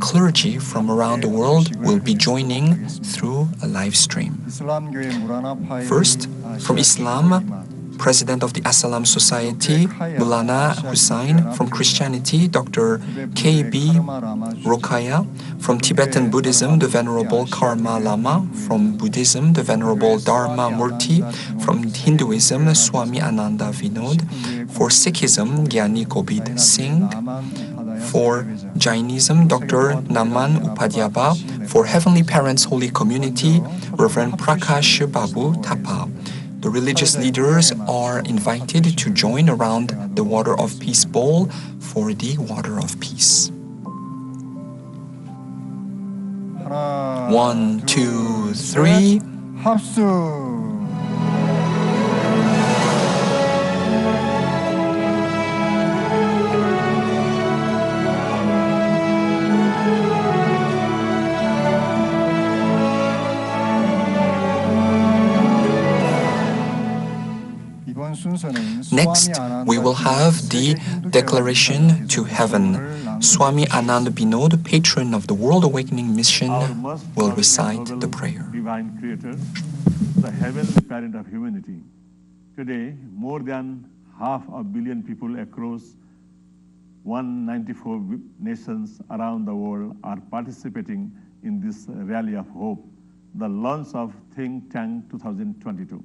clergy from around the world will be joining through a live stream. First, from Islam, President of the As-Salam Society, Mulana Hussain. From Christianity, Dr. K.B. Rokaya. From Tibetan Buddhism, the Venerable Karma Lama. From Buddhism, the Venerable Dharma Murti. From Hinduism, Swami Ananda Vinod. For Sikhism, Jani Gobind Singh. For Jainism, Dr. Naman Upadhyaba. For Heavenly Parents Holy Community, Reverend Prakash Babu Thapa. The religious leaders are invited to join around the Water of Peace bowl for the Water of Peace. 1, 2, 3. 합수. Next, we will have the Declaration to Heaven. Swami Anand Binod, patron of the World Awakening Mission, will recite the prayer. Divine Creator, the heavenly parent of humanity. Today, more than 500 million people across 194 nations around the world are participating in this rally of hope, the launch of Think Tank 2022.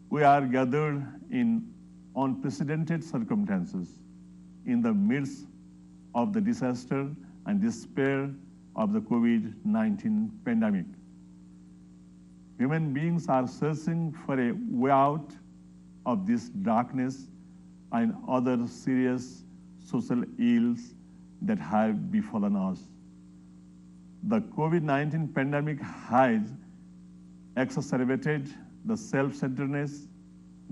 We are gathered in unprecedented circumstances in the midst of the disaster and despair of the COVID-19 pandemic. Human beings are searching for a way out of this darkness and other serious social ills that have befallen us. The COVID-19 pandemic has exacerbated the self-centeredness,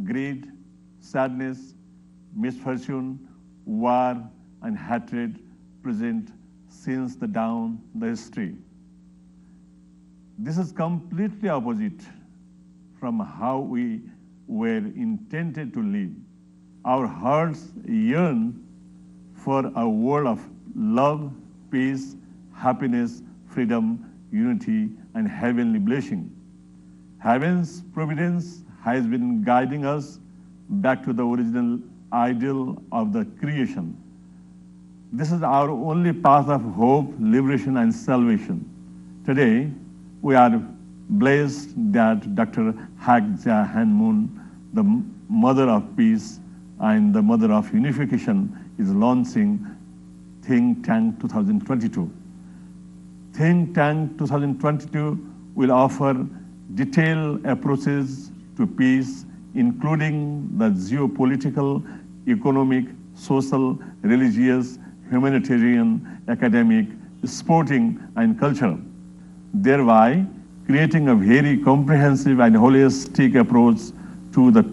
greed, sadness, misfortune, war, and hatred present since the dawn of the history. This is completely opposite from how we were intended to live. Our hearts yearn for a world of love, peace, happiness, freedom, unity, and heavenly blessing. Heaven's providence has been guiding us back to the original ideal of the creation. This is our only path of hope, liberation, and salvation. Today, we are blessed that Dr. Hak-Ja Han-moon, the Mother of Peace and the Mother of Unification, is launching Think Tank 2022. Think Tank 2022 will offer detailed approaches to peace, including the geopolitical, economic, social, religious, humanitarian, academic, sporting, and cultural, thereby creating a very comprehensive and holistic approach to the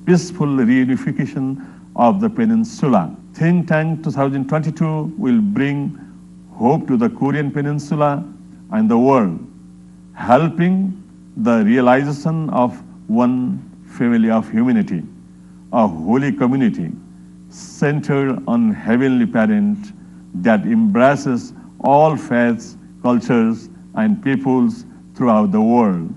peaceful reunification of the peninsula. Think Tank 2022 will bring hope to the Korean peninsula and the world, helping the realization of one family of humanity, a holy community centered on Heavenly Parent that embraces all faiths, cultures, and peoples throughout the world.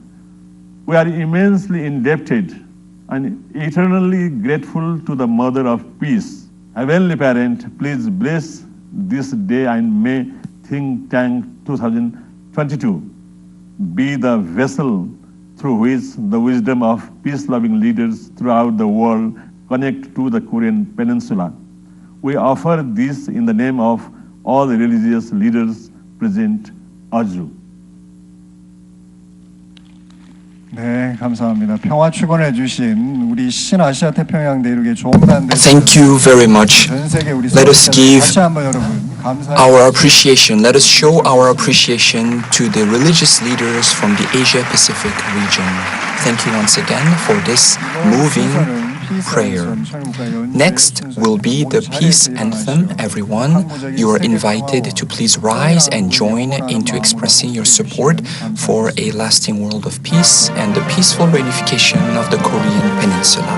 We are immensely indebted and eternally grateful to the Mother of Peace. Heavenly Parent, please bless this day and may Think Tank 2022 be the vessel through which the wisdom of peace-loving leaders throughout the world connect to the Korean peninsula. We offer this in the name of all the religious leaders present. Aju. 네, 감사합니다. 평화 축원해 주신 우리 신아시아 태평양 대륙의 조문안 대표. Thank you very much. 전 세계 우리 Let us give 다시 한번 여러분 감사합니다. our appreciation. Let us show our appreciation to the religious leaders from the Asia-Pacific region. Thank you once again for this moving prayer. Next will be the peace anthem. Everyone, you are invited to please rise and join into expressing your support for a lasting world of peace and the peaceful reunification of the Korean peninsula.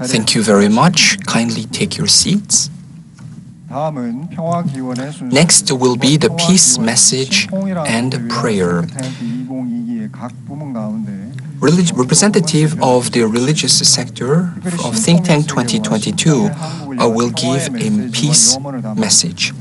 Thank you very much. Kindly take your seats. Next will be the peace message and prayer. Representative of the religious sector of Think Tank 2022 will give a peace message.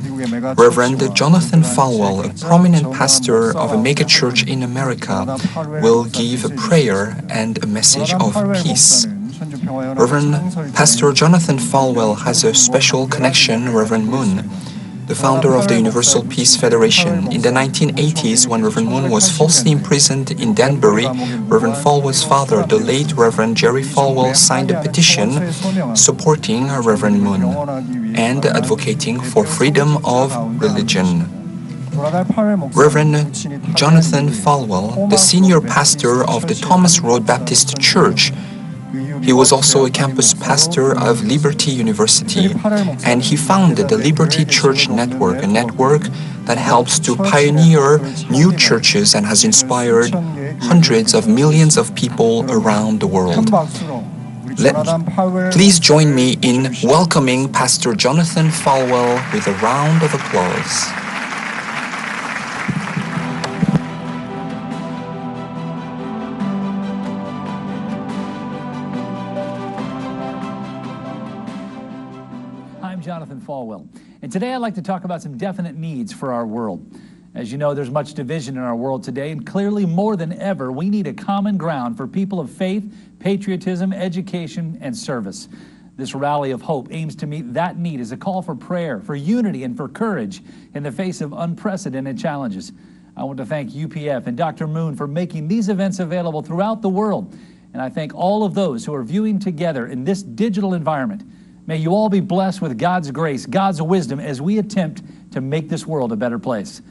Reverend Jonathan Falwell, a prominent pastor of a megachurch in America, will give a prayer and a message of peace. Reverend Pastor Jonathan Falwell has a special connection, Reverend Moon, the founder of the Universal Peace Federation. In the 1980s, when Reverend Moon was falsely imprisoned in Danbury, Reverend Falwell's father, the late Reverend Jerry Falwell, signed a petition supporting Reverend Moon and advocating for freedom of religion. Reverend Jonathan Falwell, the senior pastor of the Thomas Road Baptist Church, he was also a campus pastor of Liberty University, and he founded the Liberty Church Network, a network that helps to pioneer new churches and has inspired hundreds of millions of people around the world. Please join me in welcoming Pastor Jonathan Falwell with a round of applause. Jonathan Falwell. And today I'd like to talk about some definite needs for our world. As you know, there's much division in our world today, and clearly more than ever, we need a common ground for people of faith, patriotism, education, and service. This rally of hope aims to meet that need as a call for prayer, for unity, and for courage in the face of unprecedented challenges. I want to thank UPF and Dr. Moon for making these events available throughout the world. And I thank all of those who are viewing together in this digital environment. May you all be blessed with God's grace, God's wisdom, as we attempt to make this world a better place.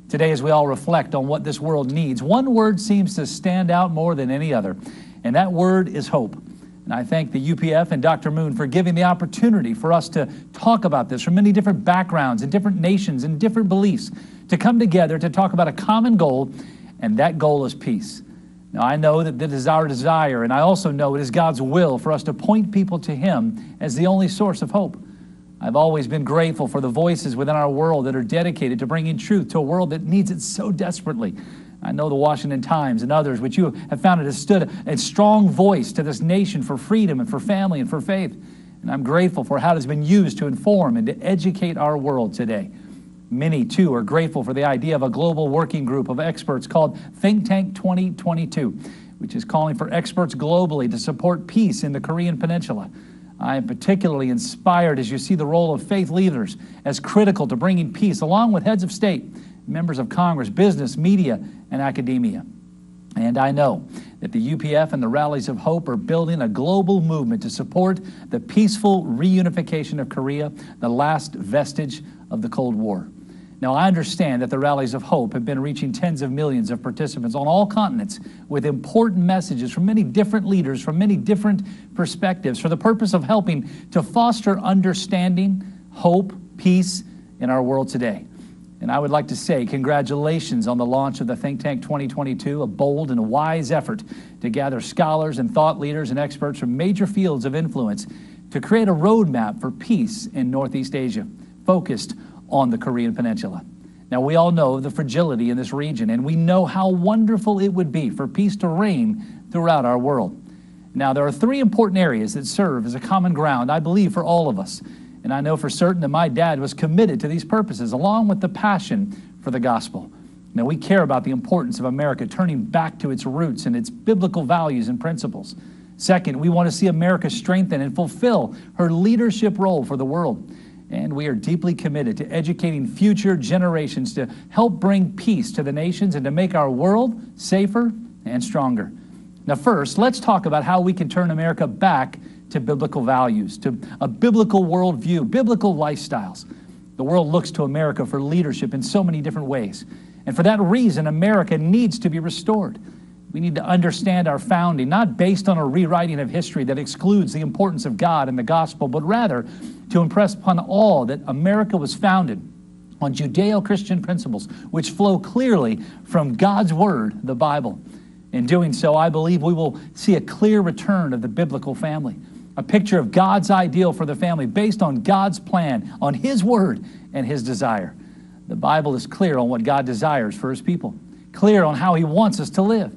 Today, as we all reflect on what this world needs, one word seems to stand out more than any other, and that word is hope. And I thank the UPF and Dr. Moon for giving the opportunity for us to talk about this from many different backgrounds and different nations and different beliefs, to come together to talk about a common goal, and that goal is peace. Now, I know that this is our desire, and I also know it is God's will for us to point people to Him as the only source of hope. I've always been grateful for the voices within our world that are dedicated to bringing truth to a world that needs it so desperately. I know the Washington Times and others, which you have founded, has stood a strong voice to this nation for freedom and for family and for faith. And I'm grateful for how it has been used to inform and to educate our world today. Many, too, are grateful for the idea of a global working group of experts called Think Tank 2022, which is calling for experts globally to support peace in the Korean Peninsula. I am particularly inspired as you see the role of faith leaders as critical to bringing peace, along with heads of state, members of Congress, business, media, and academia. And I know that the UPF and the Rallies of Hope are building a global movement to support the peaceful reunification of Korea, the last vestige of the Cold War. Now, I understand that the Rallies of Hope have been reaching tens of millions of participants on all continents with important messages from many different leaders, from many different perspectives, for the purpose of helping to foster understanding, hope, peace in our world today. And I would like to say congratulations on the launch of the Think Tank 2022, a bold and wise effort to gather scholars and thought leaders and experts from major fields of influence to create a roadmap for peace in Northeast Asia, focused on the Korean Peninsula. Now, we all know the fragility in this region, and we know how wonderful it would be for peace to reign throughout our world. Now, there are three important areas that serve as a common ground, I believe, for all of us. And I know for certain that my dad was committed to these purposes, along with the passion for the gospel. Now, we care about the importance of America turning back to its roots and its biblical values and principles. Second, we want to see America strengthen and fulfill her leadership role for the world. And we are deeply committed to educating future generations to help bring peace to the nations and to make our world safer and stronger. Now, first, let's talk about how we can turn America back to biblical values, to a biblical worldview, biblical lifestyles. The world looks to America for leadership in so many different ways. And for that reason, America needs to be restored. We need to understand our founding, not based on a rewriting of history that excludes the importance of God and the gospel, but rather to impress upon all that America was founded on Judeo-Christian principles, which flow clearly from God's word, the Bible. In doing so, I believe we will see a clear return of the biblical family, a picture of God's ideal for the family based on God's plan, on His word and His desire. The Bible is clear on what God desires for His people, clear on how He wants us to live.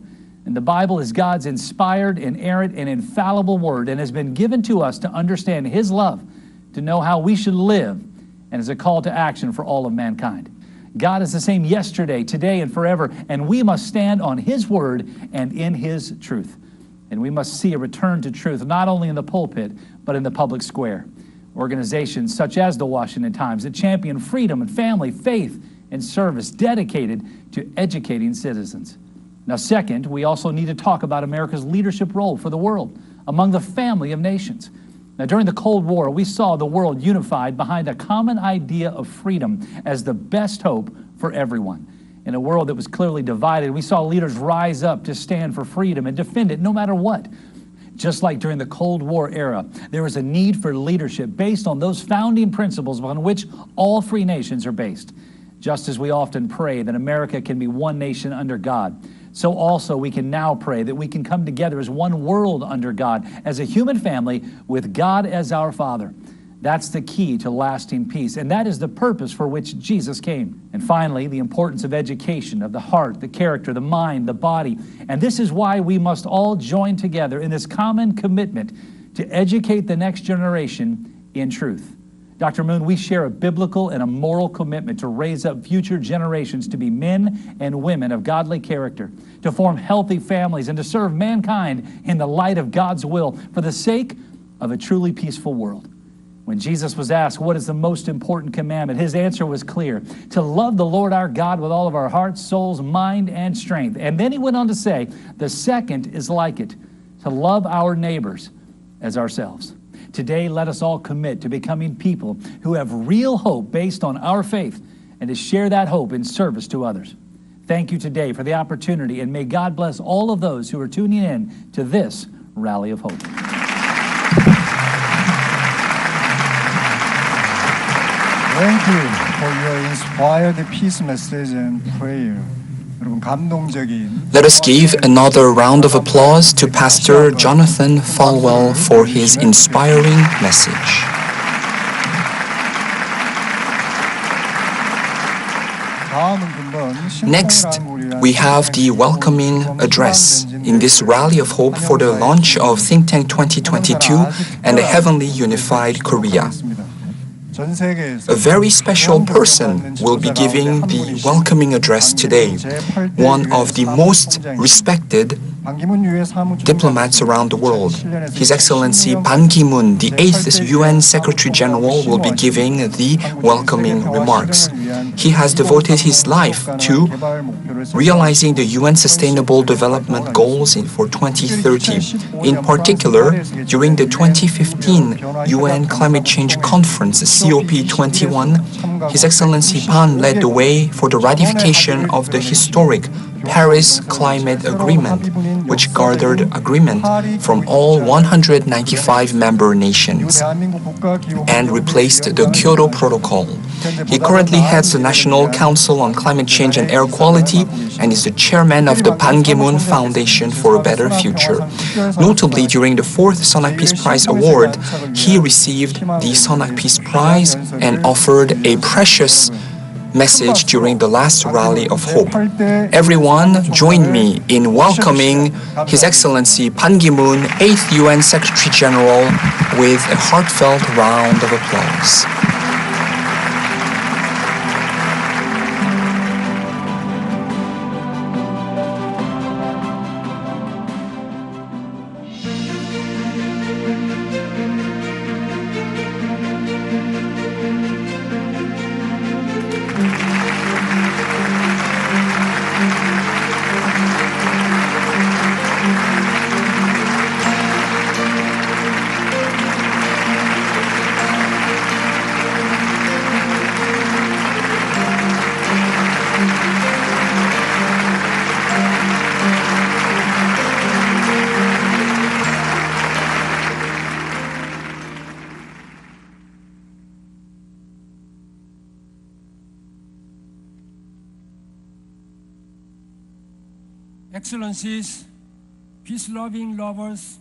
And the Bible is God's inspired, inerrant, and infallible word, and has been given to us to understand His love, to know how we should live, and is a call to action for all of mankind. God is the same yesterday, today, and forever, and we must stand on His word and in His truth. And we must see a return to truth, not only in the pulpit, but in the public square. Organizations such as the Washington Times that champion freedom and family, faith, and service dedicated to educating citizens. Now, second, we also need to talk about America's leadership role for the world among the family of nations. Now, during the Cold War, we saw the world unified behind a common idea of freedom as the best hope for everyone. In a world that was clearly divided, we saw leaders rise up to stand for freedom and defend it no matter what. Just like during the Cold War era, there was a need for leadership based on those founding principles upon which all free nations are based. Just as we often pray that America can be one nation under God, so also we can now pray that we can come together as one world under God, as a human family with God as our Father. That's the key to lasting peace, and that is the purpose for which Jesus came. And finally, the importance of education, of the heart, the character, the mind, the body. And this is why we must all join together in this common commitment to educate the next generation in truth. Dr. Moon, we share a biblical and a moral commitment to raise up future generations to be men and women of godly character, to form healthy families, and to serve mankind in the light of God's will for the sake of a truly peaceful world. When Jesus was asked, what is the most important commandment? His answer was clear: to love the Lord our God with all of our hearts, souls, mind, and strength. And then he went on to say, the second is like it, to love our neighbors as ourselves. Today, let us all commit to becoming people who have real hope based on our faith, and to share that hope in service to others. Thank you today for the opportunity, and may God bless all of those who are tuning in to this Rally of Hope. Thank you for your inspired peace message and prayer. Let us give another round of applause to Pastor Jonathan Falwell for his inspiring message. Next, we have the welcoming address in this Rally of Hope for the launch of Think Tank 2022 and a Heavenly Unified Korea. A very special person will be giving the welcoming address today, one of the most respected diplomats around the world. His Excellency Ban Ki-moon, the 8th UN Secretary General, will be giving the welcoming remarks. He has devoted his life to realizing the UN Sustainable Development Goals for 2030. In particular, during the 2015 UN Climate Change Conference, COP21, His Excellency Ban led the way for the ratification of the historic Paris Climate Agreement, which garnered agreement from all 195 member nations and replaced the Kyoto Protocol. He currently heads the National Council on Climate Change and Air Quality and is the chairman of the Ban Ki-moon Foundation for a Better Future. Notably, during the 4th Sonak Peace Prize Award, he received the Sonak Peace Prize and offered a precious message during the last Rally of Hope. Everyone, join me in welcoming His Excellency Ban Ki-moon, 8th UN Secretary General, with a heartfelt round of applause. Excellencies, peace-loving lovers,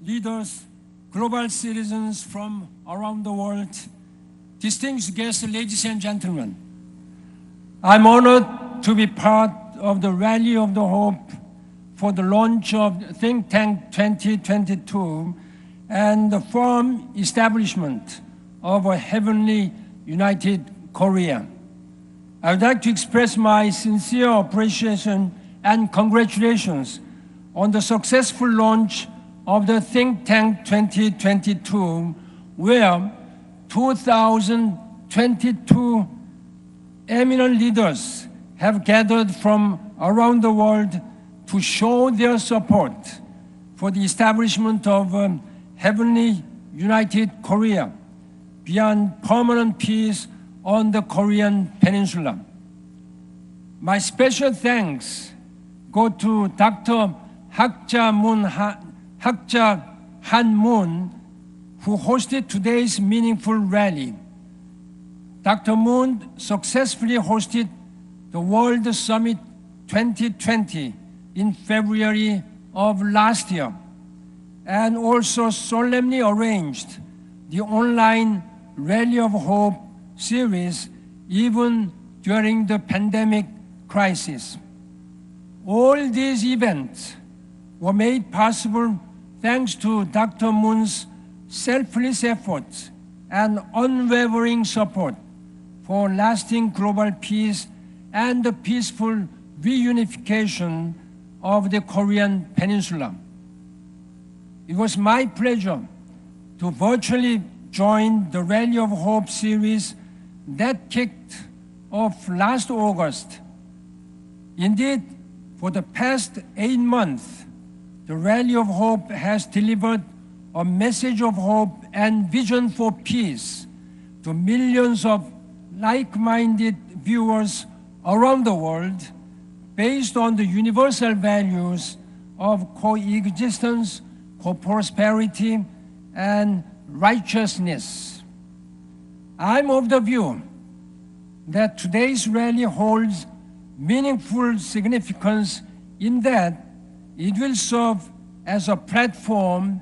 leaders, global citizens from around the world, distinguished guests, ladies and gentlemen, I'm honored to be part of the Rally of the Hope for the launch of Think Tank 2022 and the firm establishment of a heavenly united Korea. I would like to express my sincere appreciation and congratulations on the successful launch of the Think Tank 2022, where 2022 eminent leaders have gathered from around the world to show their support for the establishment of heavenly united Korea beyond permanent peace on the Korean Peninsula. My special thanks go to Dr. Hakja Han Moon, who hosted today's meaningful rally. Dr. Moon successfully hosted the World Summit 2020 in February of last year, and also solemnly arranged the online Rally of Hope series even during the pandemic crisis. All these events were made possible thanks to Dr. Moon's selfless efforts and unwavering support for lasting global peace and the peaceful reunification of the Korean Peninsula. It was my pleasure to virtually join the Rally of Hope series that kicked off last August. Indeed, for the past 8 months, the Rally of Hope has delivered a message of hope and vision for peace to millions of like-minded viewers around the world based on the universal values of coexistence, co-prosperity, and righteousness. I'm of the view that today's rally holds meaningful significance in that it will serve as a platform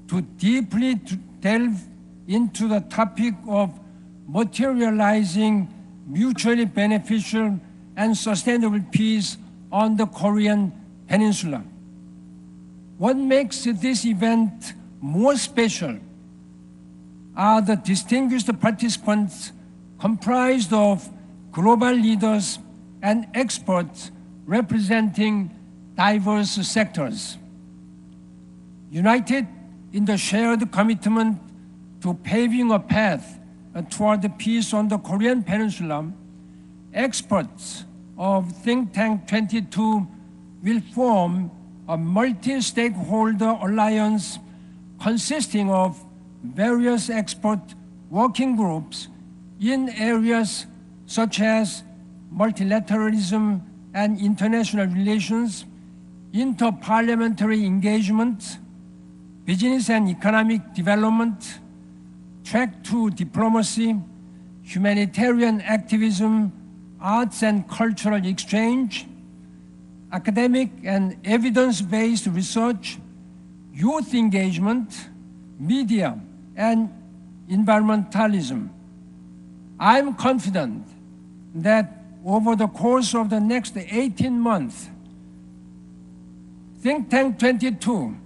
to deeply delve into the topic of materializing mutually beneficial and sustainable peace on the Korean Peninsula. What makes this event more special are the distinguished participants comprised of global leaders and experts representing diverse sectors. United in the shared commitment to paving a path toward peace on the Korean Peninsula, experts of Think Tank 22 will form a multi-stakeholder alliance consisting of various expert working groups in areas such as multilateralism and international relations, interparliamentary engagement, business and economic development, track to diplomacy, humanitarian activism, arts and cultural exchange, academic and evidence-based research, youth engagement, media, and environmentalism. I'm confident that over the course of the next 18 months, Think Tank 22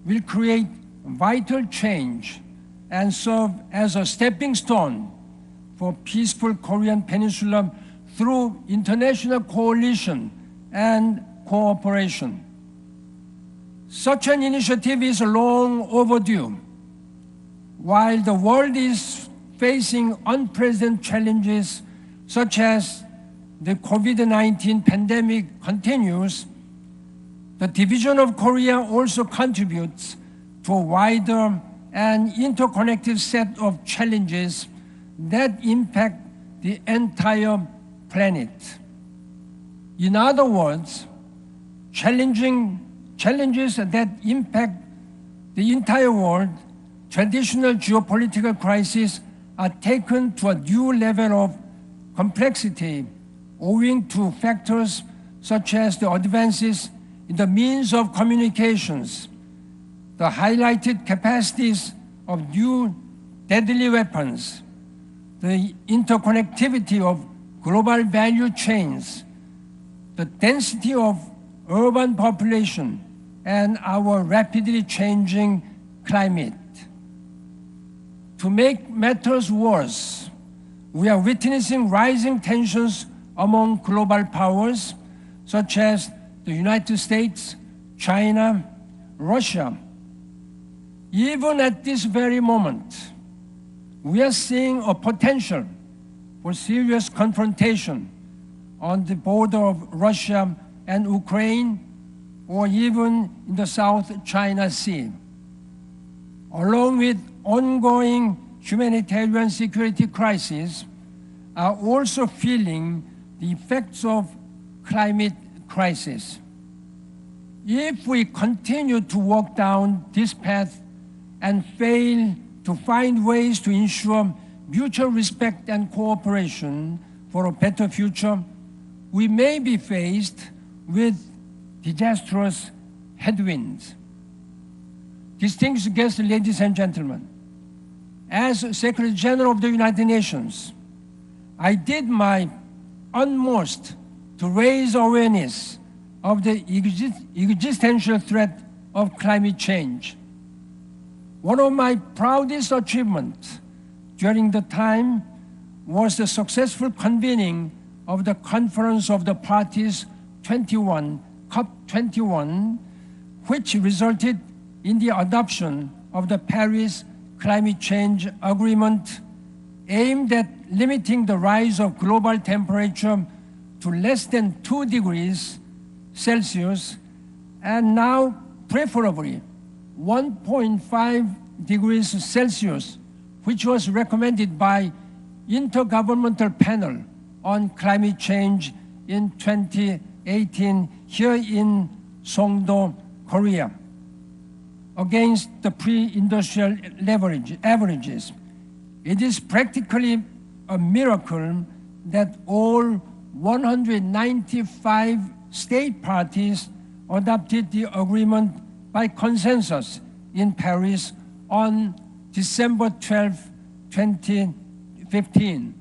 will create vital change and serve as a stepping stone for peaceful Korean Peninsula through international coalition and cooperation. Such an initiative is long overdue. While the world is facing unprecedented challenges such as the COVID-19 pandemic continues, the division of Korea also contributes to a wider and interconnected set of challenges that impact the entire planet. In other words, challenges that impact the entire world, traditional geopolitical crises are taken to a new level of complexity owing to factors such as the advances in the means of communications, the highlighted capacities of new deadly weapons, the interconnectivity of global value chains, the density of urban population, and our rapidly changing climate. To make matters worse, we are witnessing rising tensions among global powers, such as the United States, China, Russia. Even at this very moment, we are seeing a potential for serious confrontation on the border of Russia and Ukraine, or even in the South China Sea. Along with ongoing humanitarian security crises, are also feeling the effects of climate crisis. If we continue to walk down this path and fail to find ways to ensure mutual respect and cooperation for a better future, we may be faced with disastrous headwinds. Distinguished guests, ladies and gentlemen, as Secretary General of the United Nations, I did my utmost to raise awareness of the existential threat of climate change. One of my proudest achievements during the time was the successful convening of the Conference of the Parties 21, COP21, which resulted in the adoption of the Paris Climate Change Agreement aimed at limiting the rise of global temperature to less than 2 degrees Celsius, and now preferably 1.5 degrees Celsius, which was recommended by Intergovernmental Panel on Climate Change in 2018 here in Songdo, Korea, against the pre-industrial averages. It is practically a miracle that all 195 state parties adopted the agreement by consensus in Paris on December 12, 2015.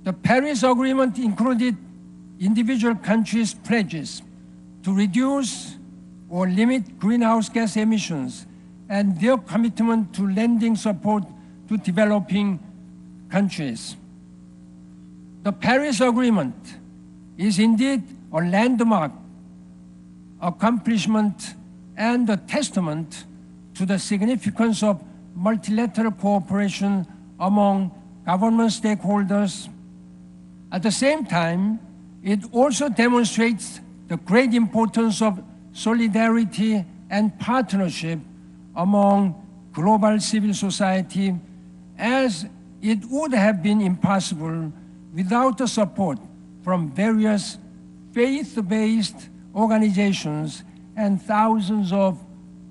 The Paris Agreement included individual countries' pledges to reduce or limit greenhouse gas emissions and their commitment to lending support to developing countries. The Paris Agreement is indeed a landmark accomplishment and a testament to the significance of multilateral cooperation among government stakeholders. At the same time, it also demonstrates the great importance of solidarity and partnership among global civil society, as it would have been impossible without the support from various faith-based organizations and thousands of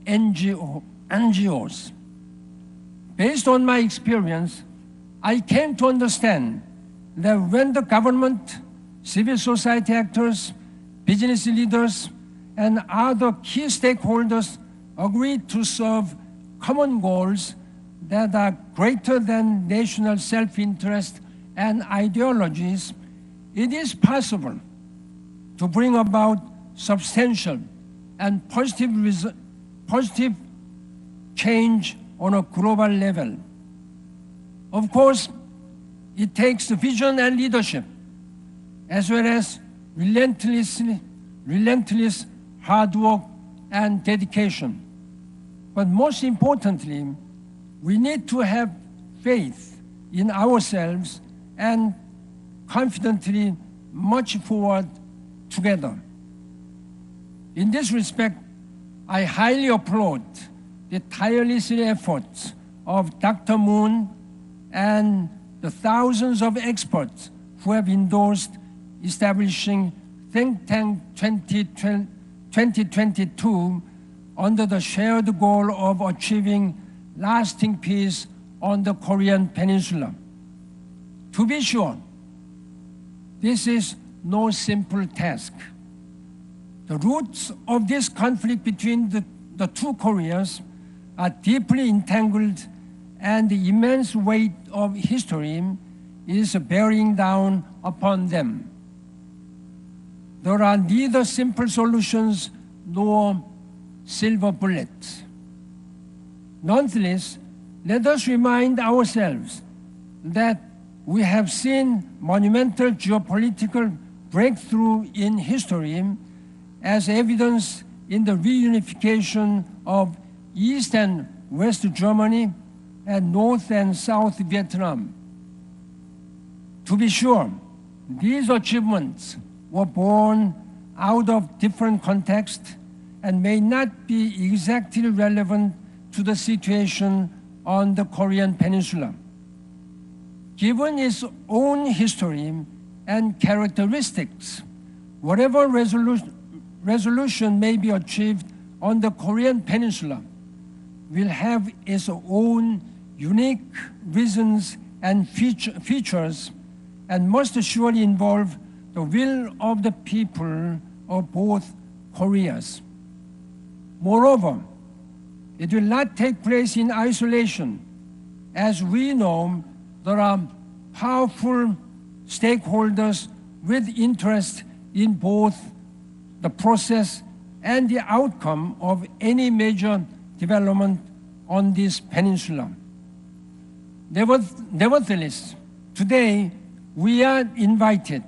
NGOs. Based on my experience, I came to understand that when the government, civil society actors, business leaders, and other key stakeholders agree to serve common goals that are greater than national self-interest and ideologies, it is possible to bring about substantial and positive change on a global level. Of course, it takes vision and leadership, as well as relentless hard work and dedication. But most importantly, we need to have faith in ourselves and confidently march forward together. In this respect, I highly applaud the tireless efforts of Dr. Moon and the thousands of experts who have endorsed establishing Think Tank 2022 under the shared goal of achieving lasting peace on the Korean Peninsula. To be sure, this is no simple task. The roots of this conflict between the the two Koreas are deeply entangled, and the immense weight of history is bearing down upon them. There are neither simple solutions nor silver bullets. Nonetheless, let us remind ourselves that we have seen monumental geopolitical breakthrough in history, as evidenced in the reunification of East and West Germany and North and South Vietnam. To be sure, these achievements were born out of different contexts and may not be exactly relevant to the situation on the Korean Peninsula. Given its own history and characteristics, whatever resolution may be achieved on the Korean Peninsula will have its own unique reasons and features, and must surely involve the will of the people of both Koreas. Moreover, it will not take place in isolation. As we know, there are powerful stakeholders with interest in both the process and the outcome of any major development on this peninsula. Nevertheless, today we are invited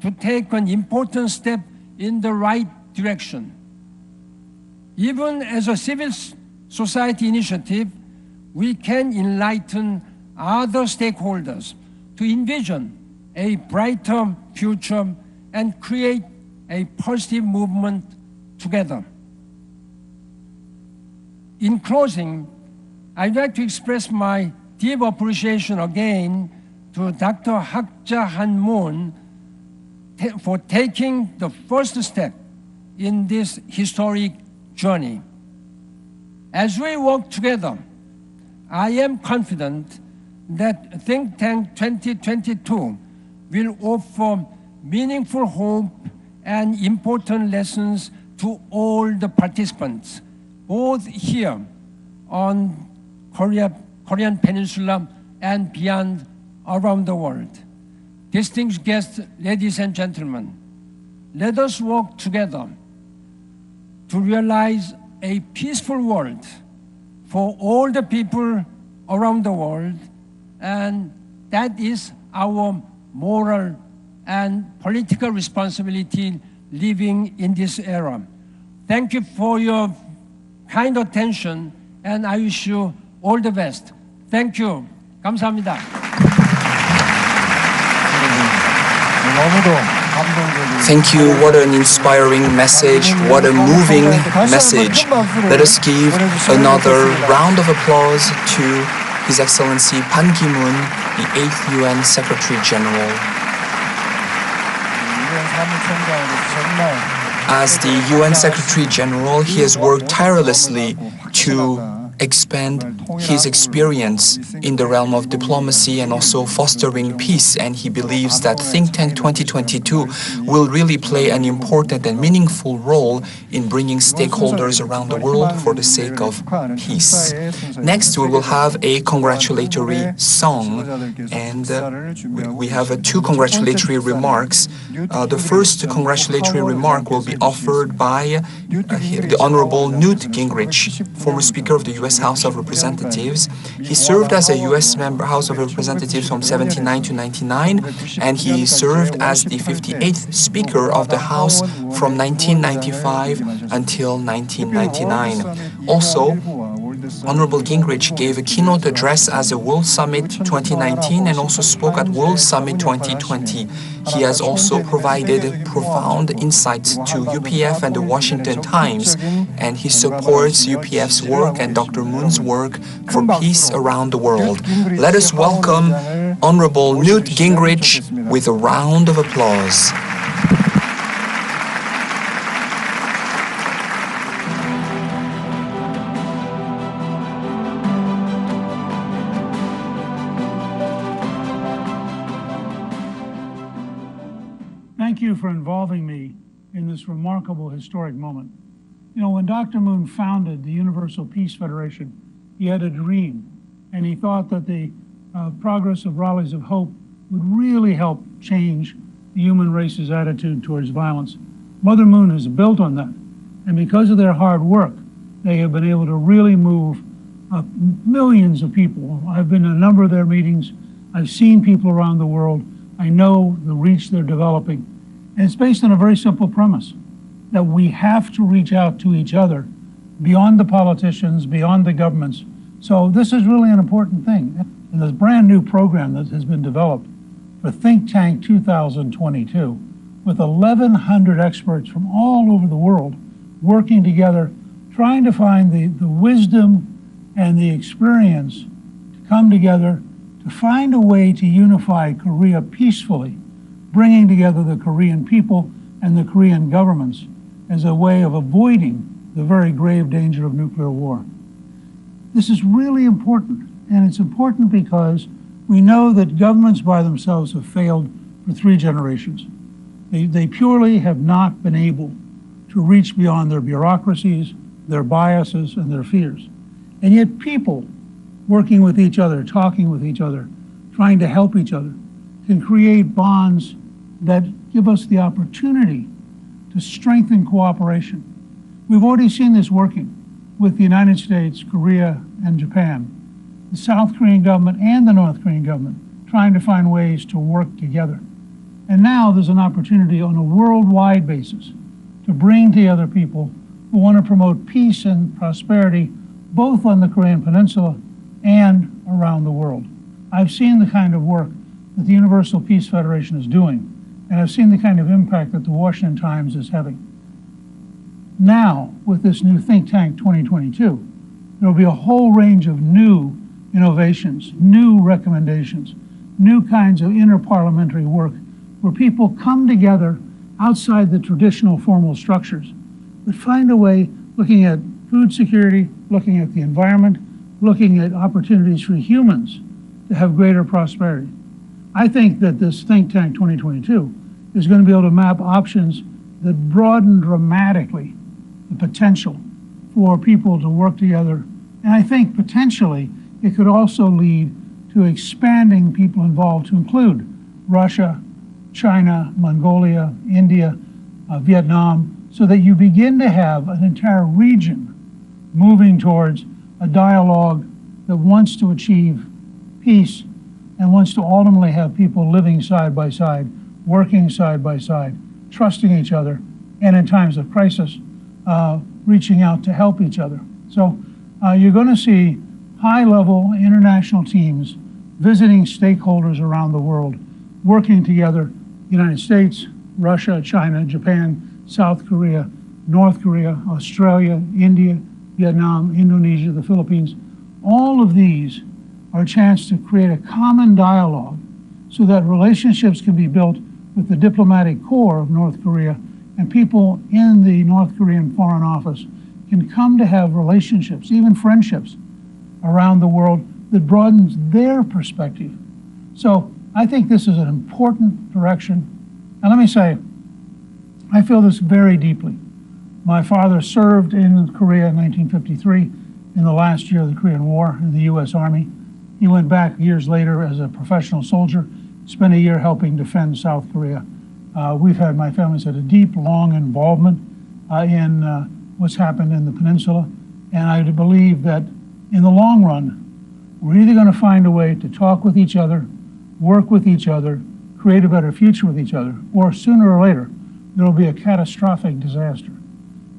to take an important step in the right direction. Even as a civil society initiative, we can enlighten other stakeholders to envision a brighter future and create a positive movement together. In closing, I'd like to express my deep appreciation again to Dr. Hak Ja-han Moon for taking the first step in this historic journey. As we work together, I am confident that Think Tank 2022 will offer meaningful hope and important lessons to all the participants, both here on Korean Peninsula and beyond around the world. Distinguished guests, ladies and gentlemen, let us work together to realize a peaceful world for all the people around the world, and that is our moral and political responsibility living in this era. Thank you for your kind attention, and I wish you all the best. Thank you. 감사합니다. Thank you. What an inspiring message. What a moving message. Let us give another round of applause to His Excellency Ban Ki-moon, the 8th UN Secretary General. As the UN Secretary General, he has worked tirelessly to expand his experience in the realm of diplomacy and also fostering peace, and he believes that Think Tank 2022 will really play an important and meaningful role in bringing stakeholders around the world for the sake of peace. Next, we will have a congratulatory song, and we have two congratulatory remarks. The first congratulatory remark will be offered by the Honorable Newt Gingrich, former Speaker of the U.S. House of Representatives. He served as a U.S. member House of Representatives from 1979 to 1999, and he served as the 58th Speaker of the House from 1995 until 1999. Also, Honorable Gingrich gave a keynote address at the World Summit 2019 and also spoke at World Summit 2020. He has also provided profound insights to UPF and the Washington Times, and he supports UPF's work and Dr. Moon's work for peace around the world. Let us welcome Honorable Newt Gingrich with a round of applause. Thank you for involving me in this remarkable historic moment. You know, when Dr. Moon founded the Universal Peace Federation, he had a dream, and he thought that the progress of Rallies of Hope would really help change the human race's attitude towards violence. Mother Moon has built on that, and because of their hard work, they have been able to really move millions of people. I've been to a number of their meetings. I've seen people around the world. I know the reach they're developing. And it's based on a very simple premise, that we have to reach out to each other beyond the politicians, beyond the governments. So this is really an important thing. And this brand new program that has been developed for Think Tank 2022, with 1,100 experts from all over the world working together, trying to find the wisdom and the experience to come together to find a way to unify Korea peacefully, bringing together the Korean people and the Korean governments as a way of avoiding the very grave danger of nuclear war. This is really important, and it's important because we know that governments by themselves have failed for 3 generations. They purely have not been able to reach beyond their bureaucracies, their biases, and their fears. And yet people working with each other, talking with each other, trying to help each other, can create bonds that give us the opportunity to strengthen cooperation. We've already seen this working with the United States, Korea, and Japan, the South Korean government and the North Korean government trying to find ways to work together. And now there's an opportunity on a worldwide basis to bring together people who want to promote peace and prosperity both on the Korean Peninsula and around the world. I've seen the kind of work that the Universal Peace Federation is doing, and I've seen the kind of impact that the Washington Times is having. Now, with this new Think Tank 2022, there will be a whole range of new innovations, new recommendations, new kinds of interparliamentary work where people come together outside the traditional formal structures, but find a way, looking at food security, looking at the environment, looking at opportunities for humans to have greater prosperity. I think that this Think Tank 2022 is going to be able to map options that broaden dramatically the potential for people to work together. And I think potentially it could also lead to expanding people involved to include Russia, China, Mongolia, India, Vietnam, so that you begin to have an entire region moving towards a dialogue that wants to achieve peace and wants to ultimately have people living side by side, working side by side, trusting each other, and in times of crisis, reaching out to help each other. So you're going to see high-level international teams visiting stakeholders around the world, working together, United States, Russia, China, Japan, South Korea, North Korea, Australia, India, Vietnam, Indonesia, the Philippines. All of these are a chance to create a common dialogue so that relationships can be built with the diplomatic corps of North Korea, and people in the North Korean Foreign Office can come to have relationships, even friendships, around the world that broadens their perspective. So I think this is an important direction. And let me say, I feel this very deeply. My father served in Korea in 1953 in the last year of the Korean War in the U.S. Army. He went back years later as a professional soldier, spent a year helping defend South Korea. My family's had a deep, long involvement in what's happened in the peninsula. And I believe that in the long run, we're either going to find a way to talk with each other, work with each other, create a better future with each other, or sooner or later, there will be a catastrophic disaster.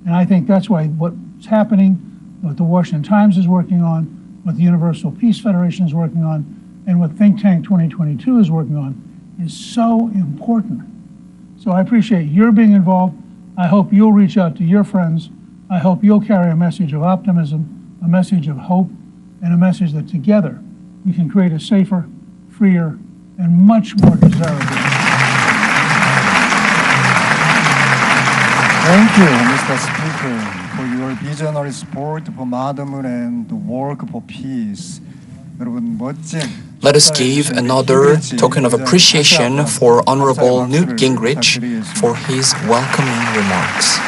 And I think that's why what's happening, what the Washington Times is working on, what the Universal Peace Federation is working on, and what Think Tank 2022 is working on is so important. So I appreciate your being involved. I hope you'll reach out to your friends. I hope you'll carry a message of optimism, a message of hope, and a message that together we can create a safer, freer, and much more desirable. Thank you, Mr. Speaker, for your visionary support for motherhood and the work for peace. 여러분 멋진. Let us give another token of appreciation for Honorable Newt Gingrich for his welcoming remarks.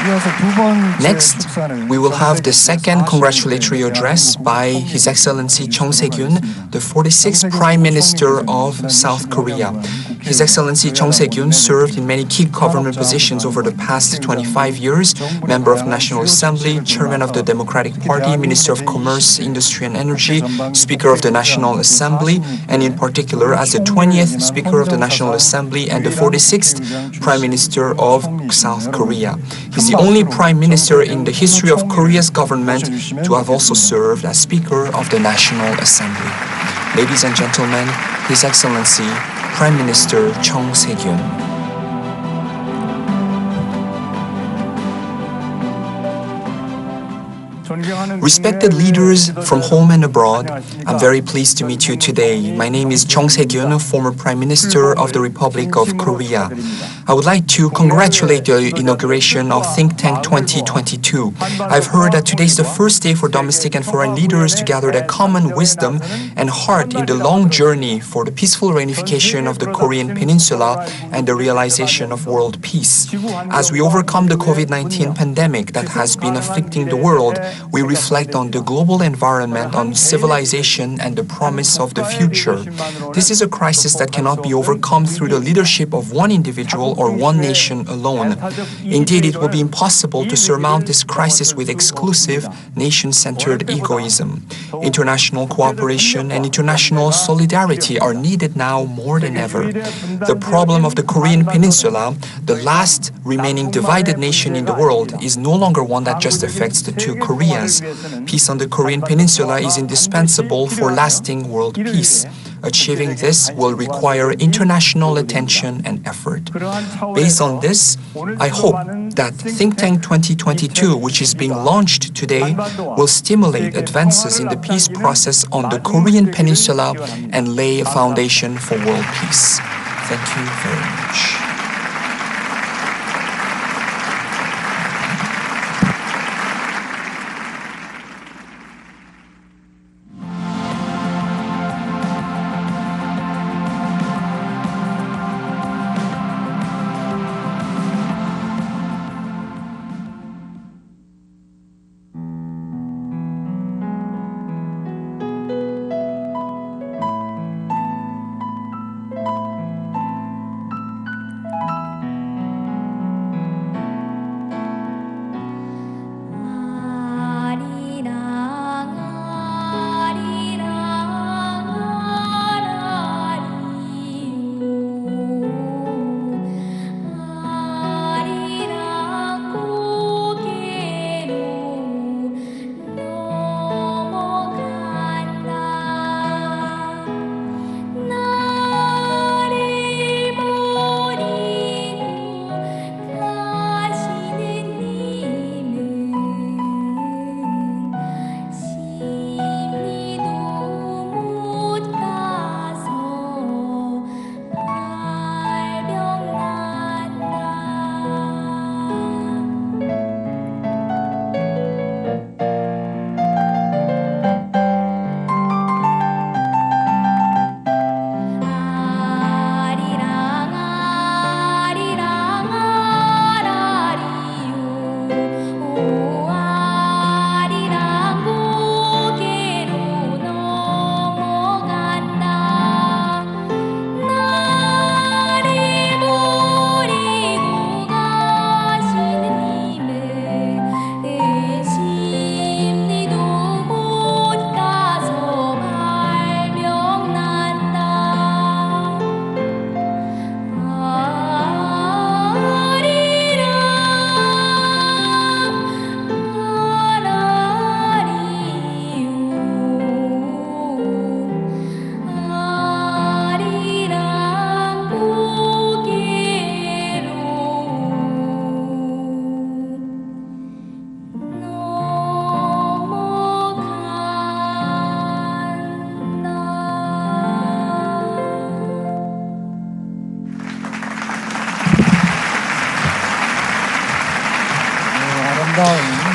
Next, we will have the second congratulatory address by His Excellency Chung Se-kyun, the 46th Prime Minister of South Korea. His Excellency Chung Se-kyun served in many key government positions over the past 25 years, Member of the National Assembly, Chairman of the Democratic Party, Minister of Commerce, Industry and Energy, Speaker of the National Assembly, and in particular as the 20th Speaker of the National Assembly and the 46th Prime Minister of South Korea. He's the only Prime Minister in the history of Korea's government to have also served as Speaker of the National Assembly. Ladies and gentlemen, His Excellency Prime Minister Chung Se-kyun. Respected leaders from home and abroad, I'm very pleased to meet you today. My name is Chung Se-kyun, former Prime Minister of the Republic of Korea. I would like to congratulate the inauguration of Think Tank 2022. I've heard that today is the first day for domestic and foreign leaders to gather their common wisdom and heart in the long journey for the peaceful reunification of the Korean Peninsula and the realization of world peace. As we overcome the COVID-19 pandemic that has been afflicting the world, we reflect on the global environment, on civilization, and the promise of the future. This is a crisis that cannot be overcome through the leadership of one individual or one nation alone. Indeed, it will be impossible to surmount this crisis with exclusive, nation-centered egoism. International cooperation and international solidarity are needed now more than ever. The problem of the Korean Peninsula, the last remaining divided nation in the world, is no longer one that just affects the two Koreas. Peace on the Korean Peninsula is indispensable for lasting world peace. Achieving this will require international attention and effort. Based on this, I hope that Think Tank 2022, which is being launched today, will stimulate advances in the peace process on the Korean Peninsula and lay a foundation for world peace. Thank you very much.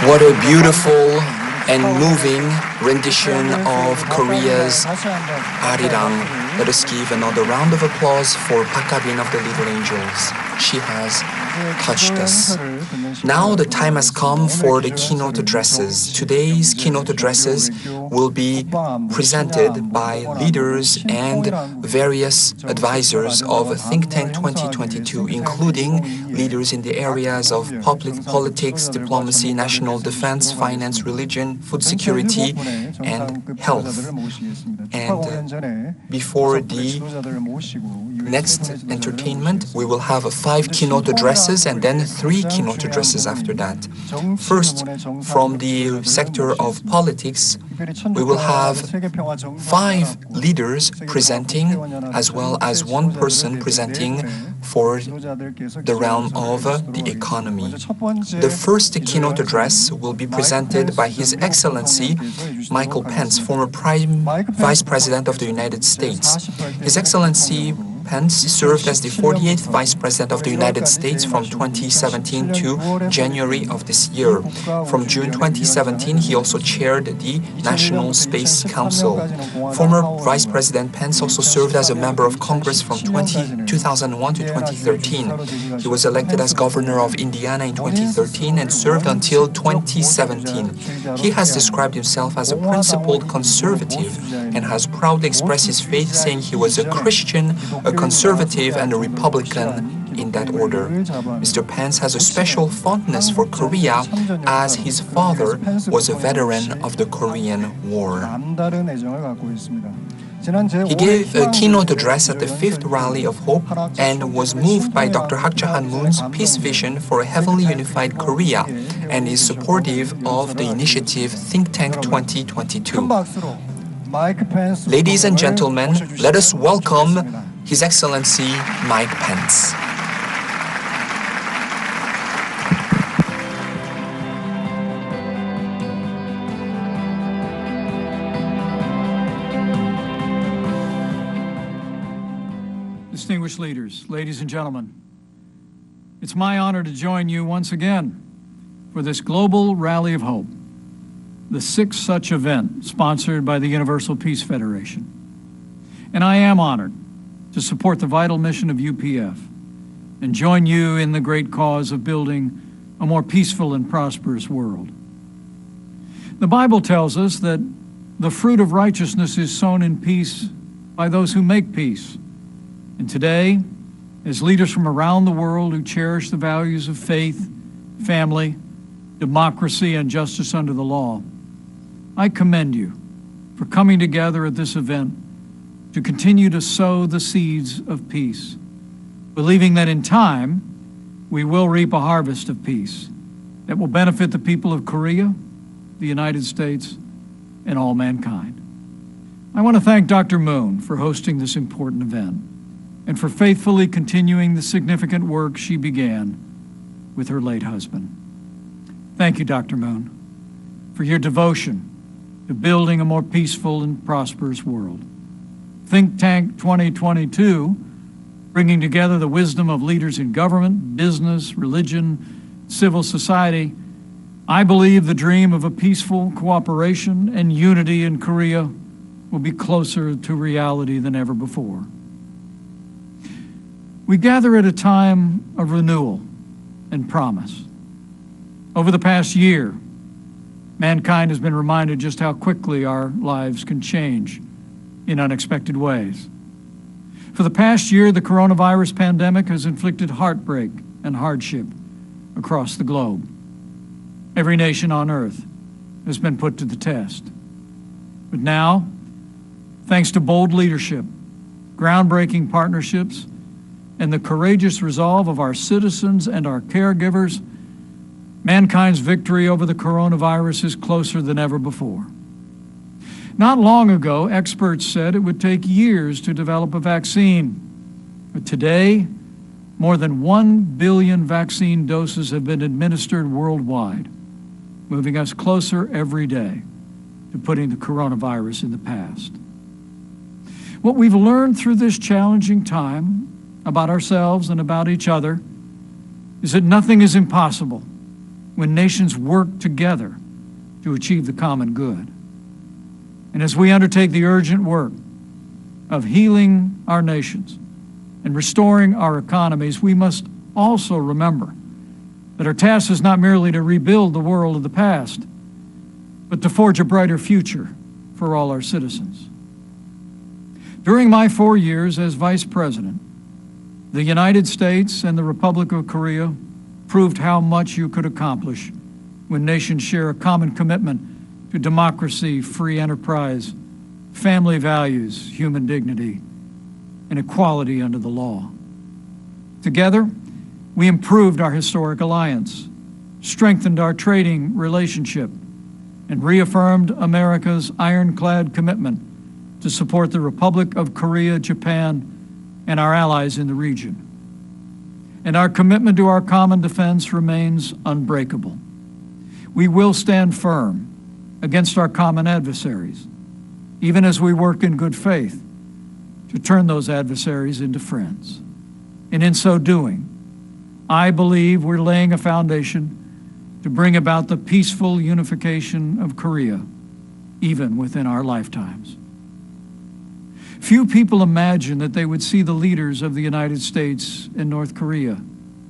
What a beautiful and moving rendition of Korea's Arirang. Let us give another round of applause for Pakabin of the Little Angels. She has touched us. Now the time has come for the keynote addresses. Today's keynote addresses will be presented by leaders and various advisors of Think Tank 2022, including leaders in the areas of public politics, diplomacy, national defense, finance, religion, food security, and health. And before the next entertainment, we will have 5 keynote addresses and then 3 keynote addresses after that. First, from the sector of politics, we will have 5 leaders presenting, as well as 1 person presenting for the realm of the economy. The first keynote address will be presented by His Excellency Michael Pence, former Vice President of the United States. His Excellency Pence served as the 48th Vice President of the United States from 2017 to January of this year. From June 2017, he also chaired the National Space Council. Former Vice President Pence also served as a member of Congress from 2001 to 2013. He was elected as governor of Indiana in 2013 and served until 2017. He has described himself as a principled conservative and has proudly expressed his faith, saying he was a Christian, a conservative, and a Republican in that order. Mr. Pence has a special fondness for Korea, as his father was a veteran of the Korean War. He gave a keynote address at the 5th Rally of Hope and was moved by Dr. Hak Ja-han Moon's peace vision for a heavenly unified Korea and is supportive of the initiative Think Tank 2022. Ladies and gentlemen, let us welcome His Excellency Mike Pence. Distinguished leaders, ladies and gentlemen, it's my honor to join you once again for this Global Rally of Hope, the 6th such event sponsored by the Universal Peace Federation. And I am honored to support the vital mission of UPF and join you in the great cause of building a more peaceful and prosperous world. The Bible tells us that the fruit of righteousness is sown in peace by those who make peace. And today, as leaders from around the world who cherish the values of faith, family, democracy, and justice under the law, I commend you for coming together at this event to continue to sow the seeds of peace, believing that in time we will reap a harvest of peace that will benefit the people of Korea, the United States, and all mankind. I want to thank Dr. Moon for hosting this important event and for faithfully continuing the significant work she began with her late husband. Thank you, Dr. Moon, for your devotion to building a more peaceful and prosperous world. Think Tank 2022, bringing together the wisdom of leaders in government, business, religion, civil society. I believe the dream of a peaceful cooperation and unity in Korea will be closer to reality than ever before. We gather at a time of renewal and promise. Over the past year, mankind has been reminded just how quickly our lives can change in unexpected ways. For the past year, the coronavirus pandemic has inflicted heartbreak and hardship across the globe. Every nation on earth has been put to the test. But now, thanks to bold leadership, groundbreaking partnerships, and the courageous resolve of our citizens and our caregivers, mankind's victory over the coronavirus is closer than ever before. Not long ago, experts said it would take years to develop a vaccine. But today, more than 1 billion vaccine doses have been administered worldwide, moving us closer every day to putting the coronavirus in the past. What we've learned through this challenging time about ourselves and about each other is that nothing is impossible when nations work together to achieve the common good. And as we undertake the urgent work of healing our nations and restoring our economies, we must also remember that our task is not merely to rebuild the world of the past, but to forge a brighter future for all our citizens. During my 4 years as Vice President, the United States and the Republic of Korea proved how much you could accomplish when nations share a common commitment to democracy, free enterprise, family values, human dignity, and equality under the law. Together, we improved our historic alliance, strengthened our trading relationship, and reaffirmed America's ironclad commitment to support the Republic of Korea, Japan, and our allies in the region. And our commitment to our common defense remains unbreakable. We will stand firm against our common adversaries, even as we work in good faith to turn those adversaries into friends. And in so doing, I believe we're laying a foundation to bring about the peaceful unification of Korea, even within our lifetimes. Few people imagine that they would see the leaders of the United States and North Korea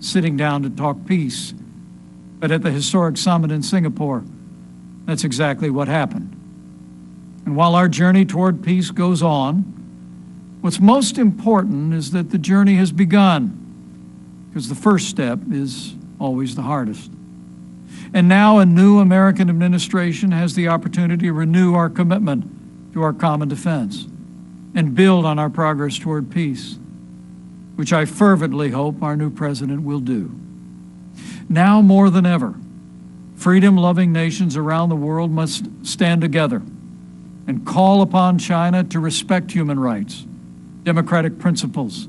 sitting down to talk peace, but at the historic summit in Singapore, that's exactly what happened. And while our journey toward peace goes on, what's most important is that the journey has begun, because the first step is always the hardest. And now a new American administration has the opportunity to renew our commitment to our common defense and build on our progress toward peace, which I fervently hope our new president will do. Now more than ever, freedom-loving nations around the world must stand together and call upon China to respect human rights, democratic principles,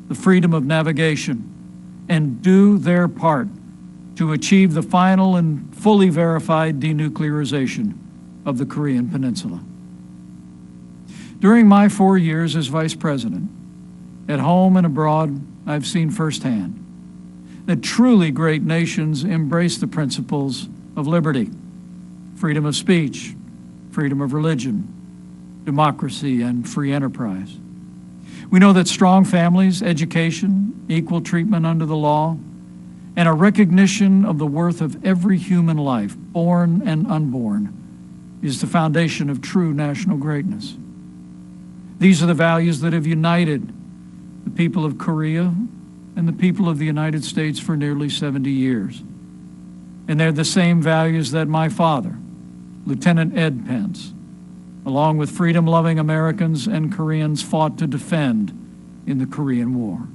the freedom of navigation, and do their part to achieve the final and fully verified denuclearization of the Korean Peninsula. During my 4 years as Vice President, at home and abroad, I've seen firsthand that truly great nations embrace the principles of liberty, freedom of speech, freedom of religion, democracy, and free enterprise. We know that strong families, education, equal treatment under the law, and a recognition of the worth of every human life, born and unborn, is the foundation of true national greatness. These are the values that have united the people of Korea and the people of the United States for nearly 70 years. And they're the same values that my father, Lieutenant Ed Pence, along with freedom-loving Americans and Koreans, fought to defend in the Korean War.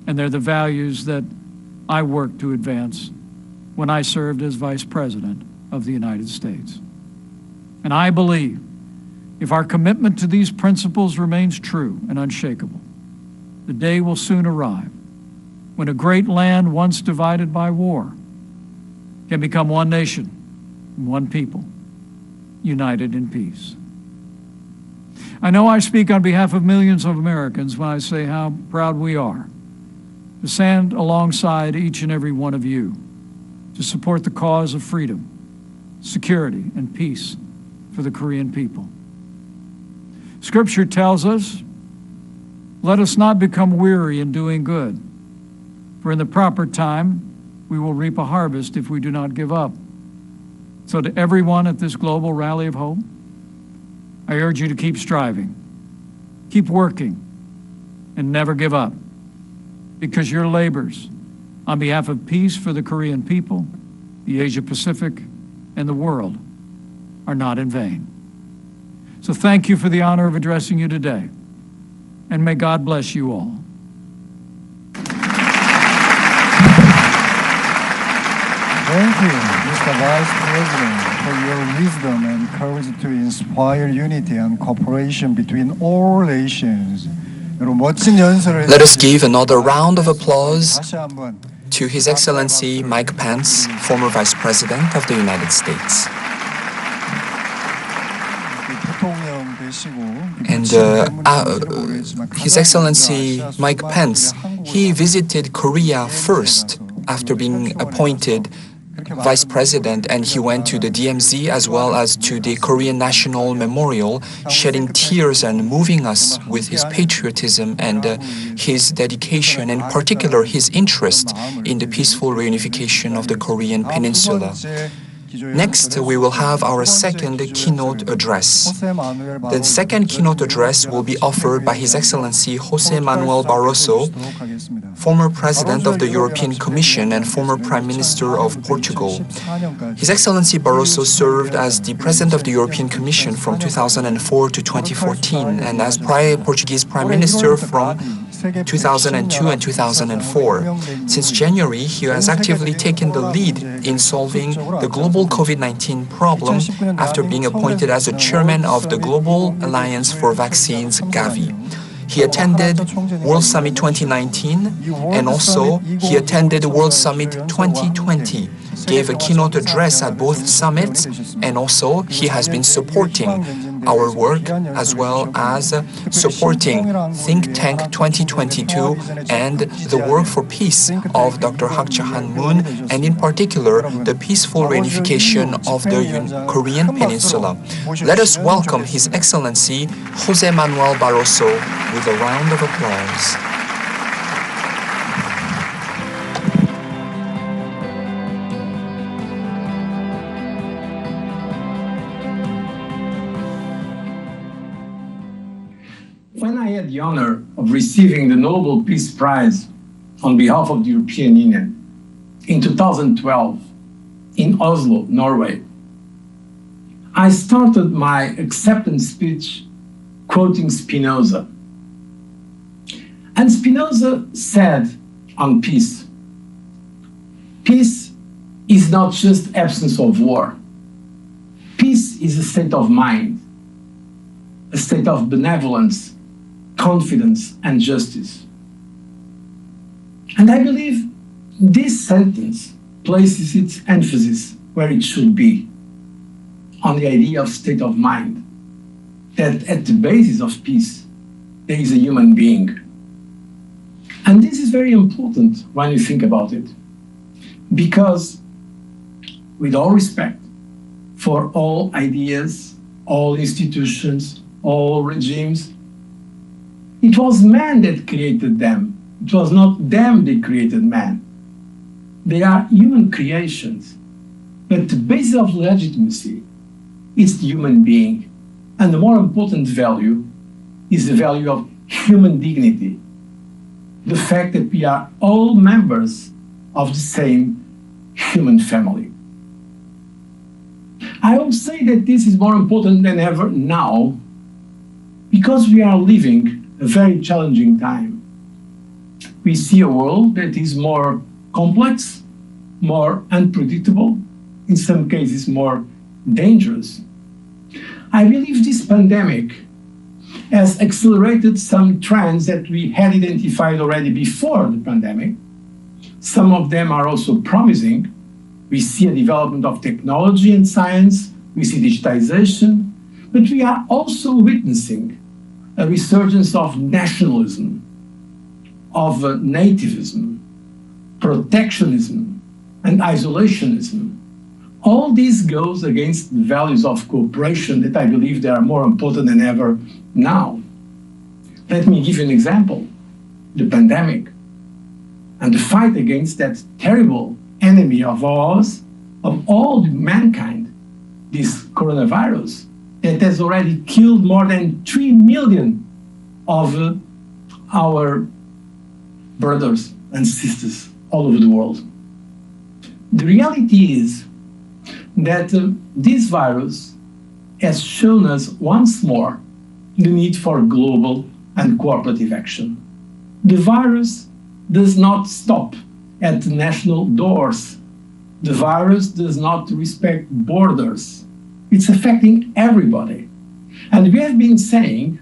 And they're the values that I worked to advance when I served as Vice President of the United States. And I believe if our commitment to these principles remains true and unshakable, the day will soon arrive when a great land once divided by war can become one nation, one people, united in peace. I know I speak on behalf of millions of Americans when I say how proud we are to stand alongside each and every one of you to support the cause of freedom, security, and peace for the Korean people. Scripture tells us, let us not become weary in doing good, for in the proper time we will reap a harvest if we do not give up. So to everyone at this global rally of hope, I urge you to keep striving, keep working, and never give up, because your labors on behalf of peace for the Korean people, the Asia Pacific, and the world are not in vain. So thank you for the honor of addressing you today, and may God bless you all. Thank you, Mr. Vice President, for your wisdom and courage to inspire unity and cooperation between all nations. Let us give another round of applause 다시 한번 to His Excellency Mike Pence, former Vice President of the United States. 부통령 되시고 And His Excellency Mike Pence, he visited Korea first after being appointed vice president, and he went to the DMZ as well as to the Korean National Memorial, shedding tears and moving us with his patriotism and his dedication, in particular his interest in the peaceful reunification of the Korean Peninsula. Next, we will have our second keynote address. The second keynote address will be offered by His Excellency José Manuel Barroso, former President of the European Commission and former Prime Minister of Portugal. His Excellency Barroso served as the President of the European Commission from 2004 to 2014 and as Portuguese Prime Minister from 2002 and 2004. Since January, he has actively taken the lead in solving the global COVID-19 problem after being appointed as the chairman of the Global Alliance for Vaccines, Gavi. He attended World Summit 2019 and also he attended World Summit 2020, gave a keynote address at both summits, and also he has been supporting our work as well as supporting Think Tank 2022 and the work for peace of Dr. Hak Ja-han Moon, and in particular the peaceful reunification of the Korean Peninsula. Let us welcome His Excellency José Manuel Barroso with a round of applause. When I had the honor of receiving the Nobel Peace Prize on behalf of the European Union in 2012 in Oslo, Norway, I started my acceptance speech quoting Spinoza. And Spinoza said on peace, peace is not just absence of war. Peace is a state of mind, a state of benevolence, confidence, and justice. And I believe this sentence places its emphasis where it should be, on the idea of state of mind, that at the basis of peace, there is a human being. And this is very important when you think about it, because with all respect for all ideas, all institutions, all regimes, it was man that created them. It was not them that created man. They are human creations. But the basis of legitimacy is the human being. And the more important value is the value of human dignity. The fact that we are all members of the same human family. I will say that this is more important than ever now, because we are living a very challenging time. We see a world that is more complex, more unpredictable, in some cases more dangerous. I believe this pandemic has accelerated some trends that we had identified already before the pandemic. Some of them are also promising. We see a development of technology and science, we see digitization, but we are also witnessing a resurgence of nationalism, of nativism, protectionism, and isolationism. All this goes against the values of cooperation that I believe they are more important than ever now. Let me give you an example. The pandemic and the fight against that terrible enemy of ours, of all mankind, this coronavirus, that has already killed more than 3 million of our brothers and sisters all over the world. The reality is that this virus has shown us once more the need for global and cooperative action. The virus does not stop at national doors. The virus does not respect borders. It's affecting everybody. And we have been saying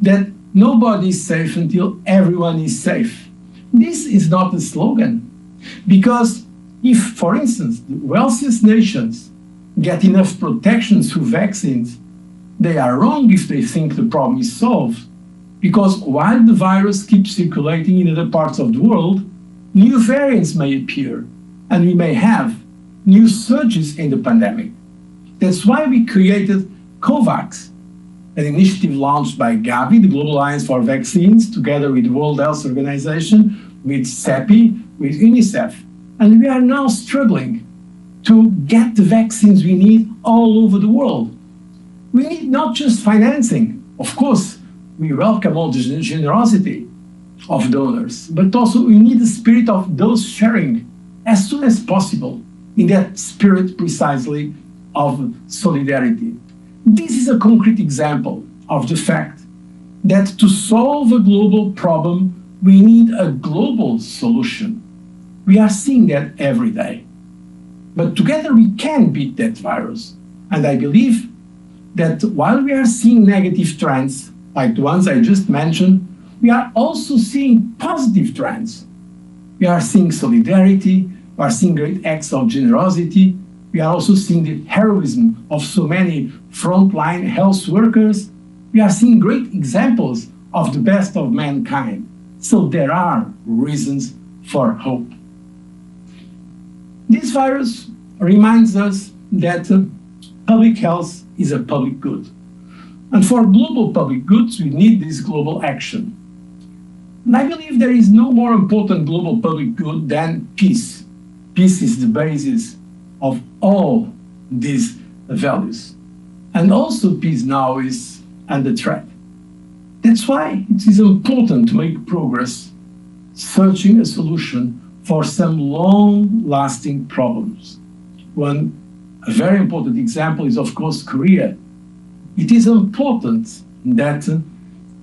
that nobody is safe until everyone is safe. This is not a slogan, because if, for instance, the wealthiest nations get enough protection through vaccines, they are wrong if they think the problem is solved. Because while the virus keeps circulating in other parts of the world, new variants may appear, and we may have new surges in the pandemic. That's why we created COVAX, an initiative launched by Gavi, the Global Alliance for Vaccines, together with the World Health Organization, with CEPI, with UNICEF. And we are now struggling to get the vaccines we need all over the world. We need not just financing. Of course, we welcome all the generosity of donors, but also we need the spirit of those sharing as soon as possible, in that spirit precisely of solidarity. This is a concrete example of the fact that to solve a global problem, we need a global solution. We are seeing that every day. But together we can beat that virus. And I believe that while we are seeing negative trends, like the ones I just mentioned, we are also seeing positive trends. We are seeing solidarity, we are seeing great acts of generosity, we are also seeing the heroism of so many frontline health workers. We are seeing great examples of the best of mankind. So there are reasons for hope. This virus reminds us that public health is a public good. And for global public goods, we need this global action. And I believe there is no more important global public good than peace. Peace is the basis of all these values. And also peace now is under threat. That's why it is important to make progress searching a solution for some long-lasting problems. A very important example is, of course, Korea. It is important that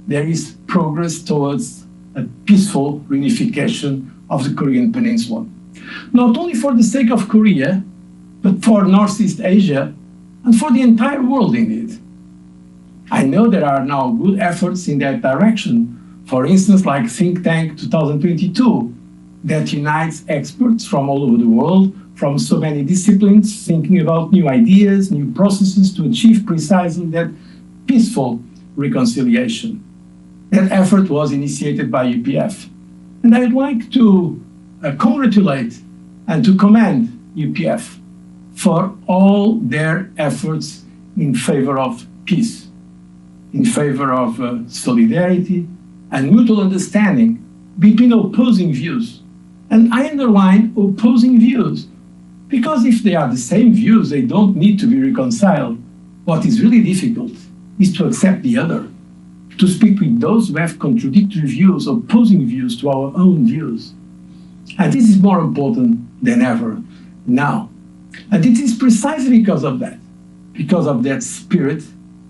there is progress towards a peaceful reunification of the Korean Peninsula. Not only for the sake of Korea, but for Northeast Asia and for the entire world indeed. I know there are now good efforts in that direction. For instance, like Think Tank 2022, that unites experts from all over the world, from so many disciplines, thinking about new ideas, new processes to achieve precisely that peaceful reconciliation. That effort was initiated by UPF. And I would like to congratulate and to commend UPF for all their efforts in favor of peace, in favor of solidarity and mutual understanding between opposing views. And I underline opposing views, because if they are the same views, they don't need to be reconciled. What is really difficult is to accept the other, to speak with those who have contradictory views, opposing views to our own views. And this is more important than ever now. And it is precisely because of that spirit,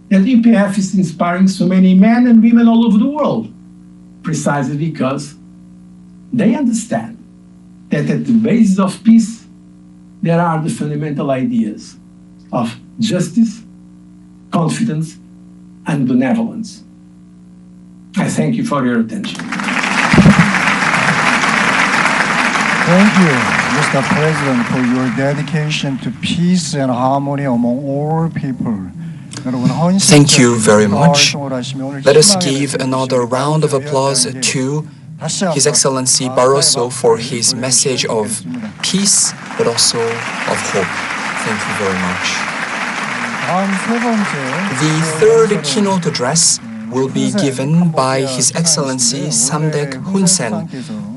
that UPF is inspiring so many men and women all over the world, precisely because they understand that at the basis of peace, there are the fundamental ideas of justice, confidence, and benevolence. I thank you for your attention. Thank you, Mr. President, for your dedication to peace and harmony among all people. Thank you very much. Let us give another round of applause to His Excellency Barroso for his message of peace, but also of hope. Thank you very much. The third keynote address will be given by His Excellency Samdech Hun Sen.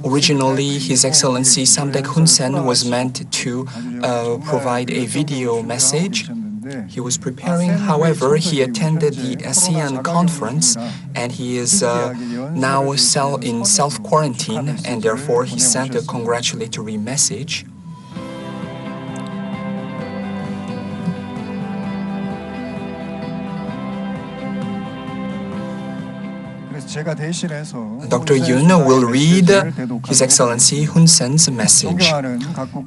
Originally, His Excellency Samdech Hun Sen was meant to provide a video message. He was preparing, however, he attended the ASEAN conference and he is now in self-quarantine, and therefore he sent a congratulatory message. Dr. Yoon will read His Excellency Hun Sen's message.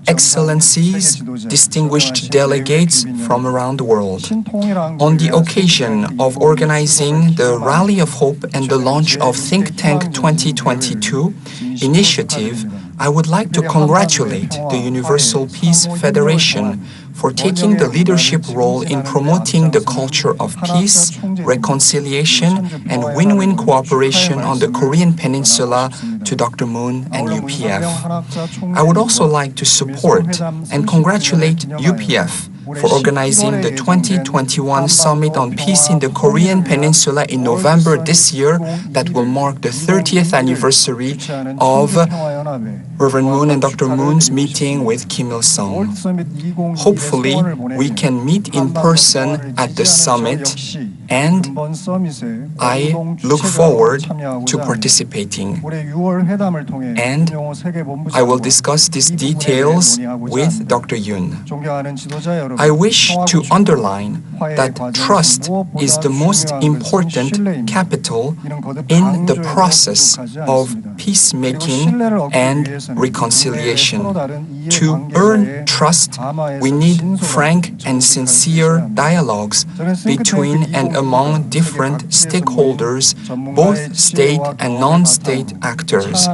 Excellencies, distinguished delegates from around the world, on the occasion of organizing the Rally of Hope and the launch of Think Tank 2022 initiative, I would like to congratulate the Universal Peace Federation for taking the leadership role in promoting the culture of peace, reconciliation, and win-win cooperation on the Korean Peninsula to Dr. Moon and UPF. I would also like to support and congratulate UPF for organizing the 2021 Summit on Peace in the Korean Peninsula in November this year that will mark the 30th anniversary of Reverend Moon and Dr. Moon's meeting with Kim Il-sung. Hopefully, we can meet in person at the summit, and I look forward to participating. And I will discuss these details with Dr. Yoon. I wish to underline that trust is the most important capital in the process of peacemaking and reconciliation. To earn trust, we need frank and sincere dialogues between and among different stakeholders, both state and non-state actors.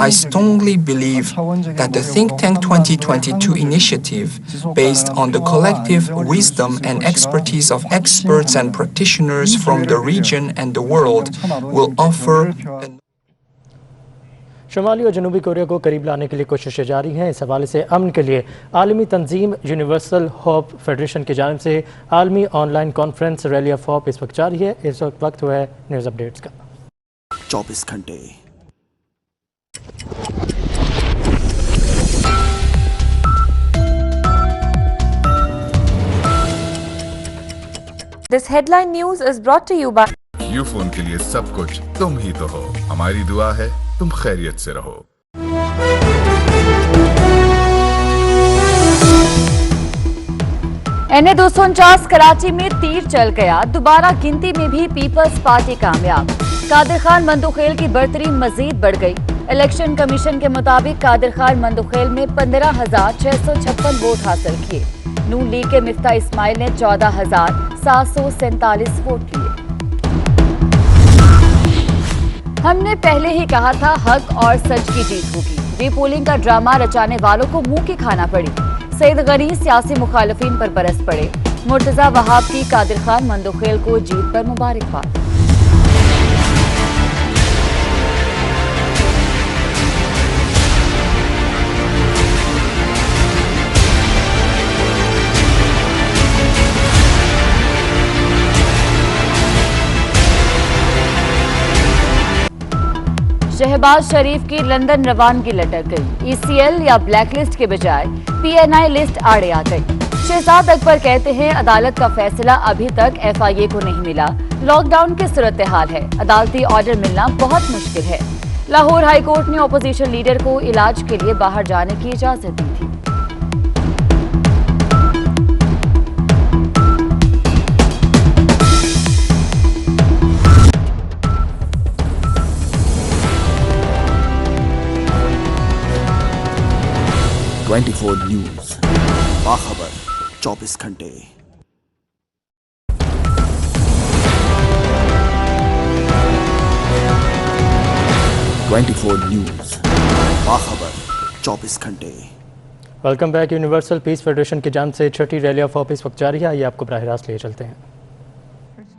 I strongly believe that the Think Tank 2022 initiative, based on the collective wisdom and expertise of experts and practitioners from the region and the world, will offer शुमाली और जनूबी Korea को करीब लाने के लिए कोशिशें जारी हैं। इस हवाले से अमन के लिए आलमी तंजीम यूनिवर्सल होप फेडरेशन की जानिब से आलमी online conference rally of hope इस वक्त जारी है। इस वक्त हुआ है न्यूज़ अपडेट्स का 24 घंटे। This headline news is brought to you by Ufone के लिए सब कुछ तुम ही तो हो। हमारी दुआ है तुम खैरियत से रहो। NA 249 कराची में तीर चल गया, दोबारा गिनती में भी पीपल्स पार्टी कामयाब। कादिर खान मंदुखेल की बर्तरी मजीद बढ़ गई। इलेक्शन कमीशन के मुताबिक कादिर खान मंदुखेल में 15,656 वोट हासिल किए। नून लीग के मिफ्ता इस्माइल ने 14,747 वोट लिए। हमने पहले ही कहा था हक और सच की जीत होगी। रीपोलिंग का ड्रामा रचाने वालों को मुंह की खाना पड़ी। सईद गनी सियासी मुखालिफिन पर बरस पड़े। मुर्तजा वहाब की कादिर खान मंदुखेल को जीत पर मुबारकबाद। शहबाज शरीफ की लंदन रवानगी लटक गई। ECL या ब्लैकलिस्ट के बजाय PNI लिस्ट आड़े आ गई। शहजाद अकबर कहते हैं अदालत का फैसला अभी तक FIA को नहीं मिला। लॉकडाउन की सूरत हाल है, अदालती ऑर्डर मिलना बहुत मुश्किल है। लाहौर हाई कोर्ट ने अपोजिशन लीडर को इलाज के लिए बाहर जाने की इजाजत दी थी। न्यूज़ बाखबर 24 घंटे। 24 न्यूज़ बाखबर 24 घंटे। Welcome back. Universal peace federation की जानिब से छठी रैली ऑफ होप इस वक्त जारी है। आइए आपको बराह रास्त ले चलते हैं।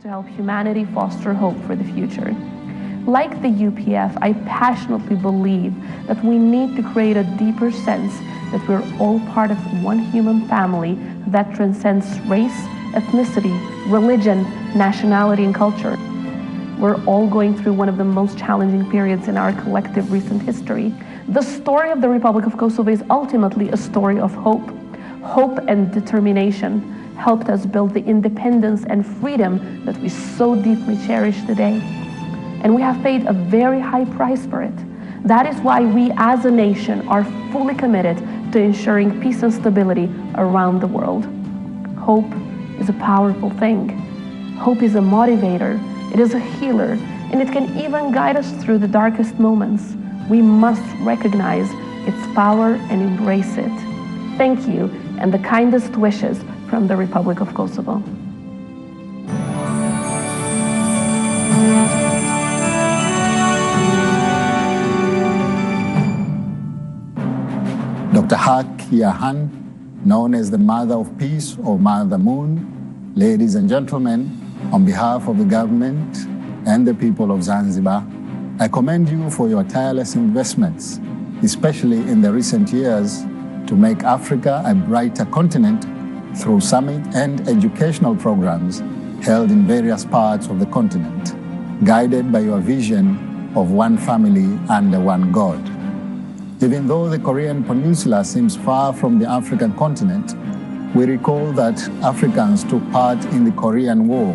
To help humanity foster hope for the future. Like the UPF, I passionately believe that we need to create a deeper sense that we're all part of one human family that transcends race, ethnicity, religion, nationality, and culture. We're all going through one of the most challenging periods in our collective recent history. The story of the Republic of Kosovo is ultimately a story of hope. Hope and determination helped us build the independence and freedom that we so deeply cherish today. And we have paid a very high price for it. That is why we as a nation are fully committed to ensuring peace and stability around the world. Hope is a powerful thing. Hope is a motivator, it is a healer, and it can even guide us through the darkest moments. We must recognize its power and embrace it. Thank you, and the kindest wishes from the Republic of Kosovo. Dr. Hak Yahan, known as the Mother of Peace or Mother Moon, ladies and gentlemen, on behalf of the government and the people of Zanzibar, I commend you for your tireless investments, especially in the recent years, to make Africa a brighter continent through summit and educational programs held in various parts of the continent, guided by your vision of one family under one God. Even though the Korean Peninsula seems far from the African continent, we recall that Africans took part in the Korean War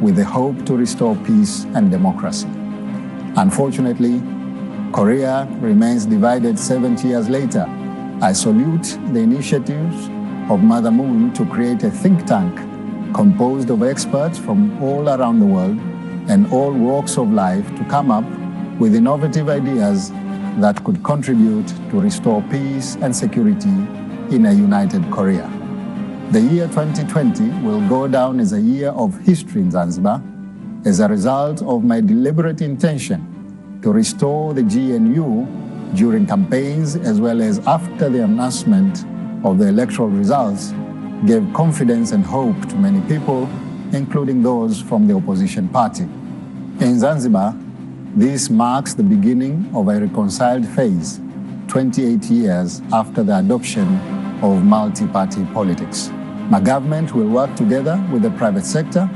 with the hope to restore peace and democracy. Unfortunately, Korea remains divided 70 years later. I salute the initiatives of Mother Moon to create a think tank composed of experts from all around the world and all walks of life to come up with innovative ideas that could contribute to restore peace and security in a united Korea. The year 2020 will go down as a year of history in Zanzibar as a result of my deliberate intention to restore the GNU during campaigns as well as after the announcement of the electoral results gave confidence and hope to many people, including those from the opposition party. In Zanzibar, this marks the beginning of a reconciled phase, 28 years after the adoption of multi-party politics. My government will work together with the private sector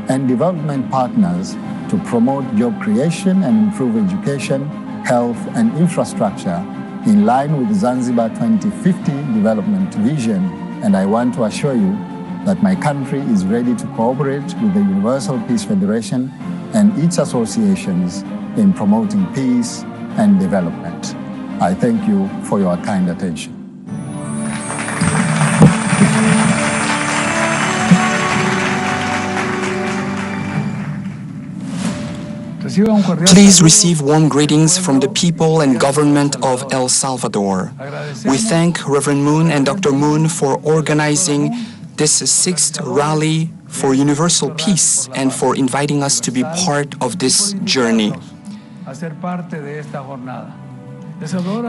and development partners to promote job creation and improve education, health, and infrastructure in line with Zanzibar 2050 development vision. And I want to assure you that my country is ready to cooperate with the Universal Peace Federation and its associations in promoting peace and development. I thank you for your kind attention. Please receive warm greetings from the people and government of El Salvador. We thank Reverend Moon and Dr. Moon for organizing this 6th rally for universal peace and for inviting us to be part of this journey.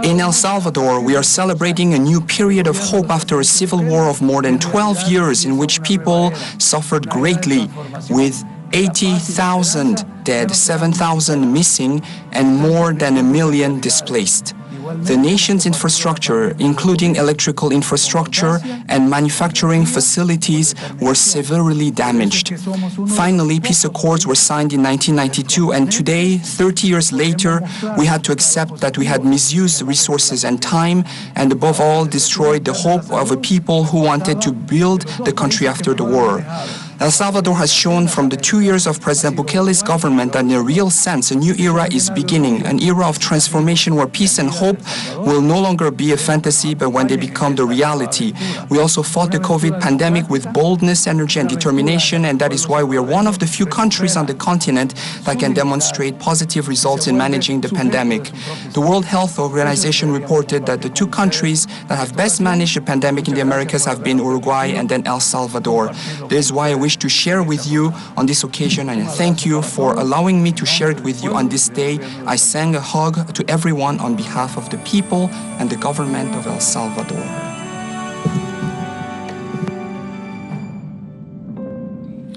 In El Salvador, we are celebrating a new period of hope after a civil war of more than 12 years in which people suffered greatly, with 80,000 dead, 7,000 missing, and more than 1 million displaced. The nation's infrastructure, including electrical infrastructure and manufacturing facilities, were severely damaged. Finally, peace accords were signed in 1992, and today, 30 years later, we had to accept that we had misused resources and time, and above all, destroyed the hope of a people who wanted to build the country after the war. El Salvador has shown from the 2 years of President Bukele's government that in a real sense, a new era is beginning, an era of transformation where peace and hope will no longer be a fantasy, but when they become the reality. We also fought the COVID pandemic with boldness, energy, and determination, and that is why we are one of the few countries on the continent that can demonstrate positive results in managing the pandemic. The World Health Organization reported that the 2 countries that have best managed the pandemic in the Americas have been Uruguay and then El Salvador. This is why I wish to share with you on this occasion, and I thank you for allowing me to share it with you on this day. I send a hug to everyone on behalf of the people and the government of El Salvador.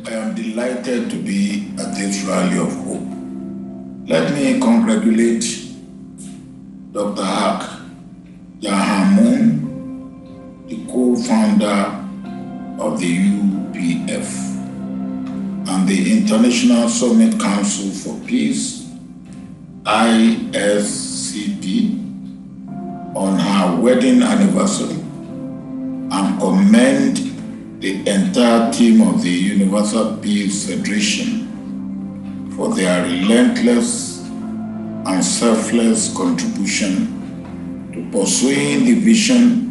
I am delighted to be at this rally of hope. Let me congratulate Dr. Haq Jahamoon, the co-founder of the UPF, and the International Summit Council for Peace, ISCP, on her wedding anniversary, and commend the entire team of the Universal Peace Federation for their relentless and selfless contribution to pursuing the vision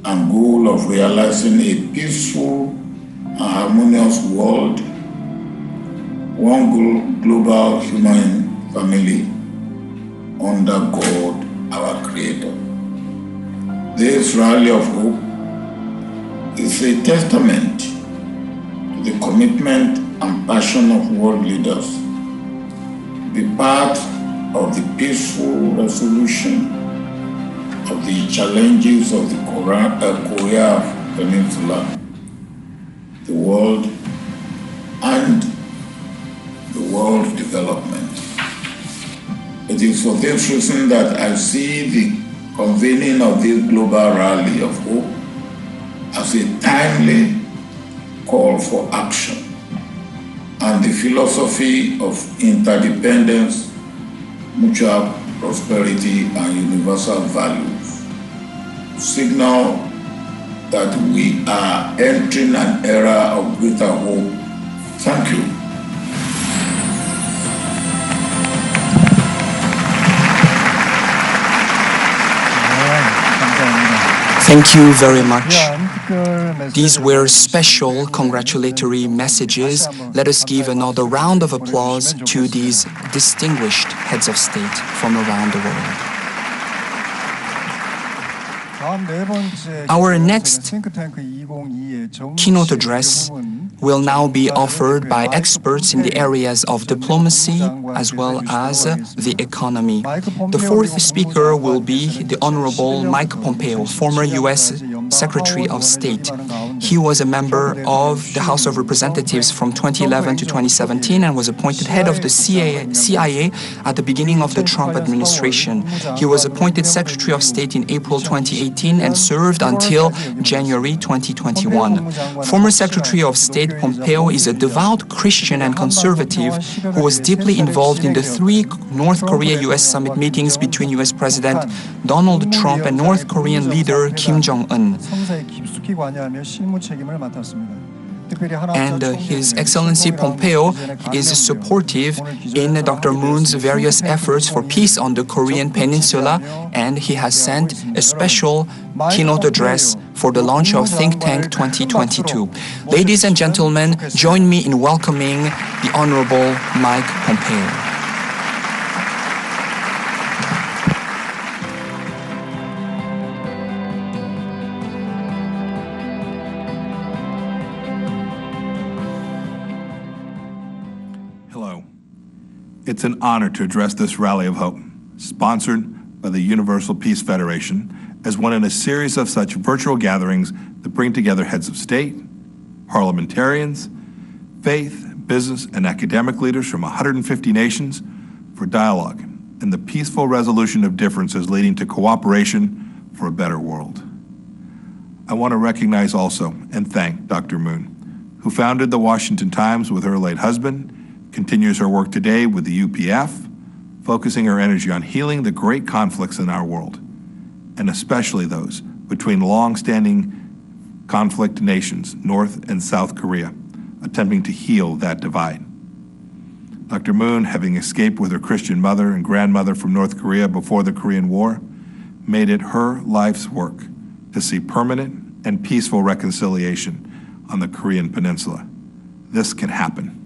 and goal of realizing a peaceful and harmonious world, one global human family under God, our Creator. This rally of hope is a testament to the commitment and passion of world leaders to be part of the peaceful resolution of the challenges of the Korea Peninsula, the world, and the world development. It It is for this reason that I see the convening of this global rally of hope as a timely call for action, and the philosophy of interdependence, mutual prosperity, and universal values signal that we are entering an era of greater hope. Thank you. Thank you very much. These were special congratulatory messages. Let us give another round of applause to these distinguished heads of state from around the world. Our next keynote address will now be offered by experts in the areas of diplomacy as well as the economy. The fourth speaker will be the Honorable Mike Pompeo, former U.S. Secretary of State. He was a member of the House of Representatives from 2011 to 2017 and was appointed head of the CIA at the beginning of the Trump administration. He was appointed Secretary of State in April 2018 and served until January 2021. Former Secretary of State Pompeo is a devout Christian and conservative who was deeply involved in the 3 North Korea-US summit meetings between US President Donald Trump and North Korean leader Kim Jong-un. And His Excellency Pompeo is supportive in Dr. Moon's various efforts for peace on the Korean Peninsula, and he has sent a special keynote address for the launch of Think Tank 2022. Ladies and gentlemen, join me in welcoming the Honorable Mike Pompeo. It's an honor to address this rally of hope, sponsored by the Universal Peace Federation, as one in a series of such virtual gatherings that bring together heads of state, parliamentarians, faith, business, and academic leaders from 150 nations for dialogue and the peaceful resolution of differences leading to cooperation for a better world. I want to recognize also and thank Dr. Moon, who founded the Washington Times with her late husband, continues her work today with the UPF, focusing her energy on healing the great conflicts in our world, and especially those between long-standing conflict nations, North and South Korea, attempting to heal that divide. Dr. Moon, having escaped with her Christian mother and grandmother from North Korea before the Korean War, made it her life's work to see permanent and peaceful reconciliation on the Korean Peninsula. This can happen.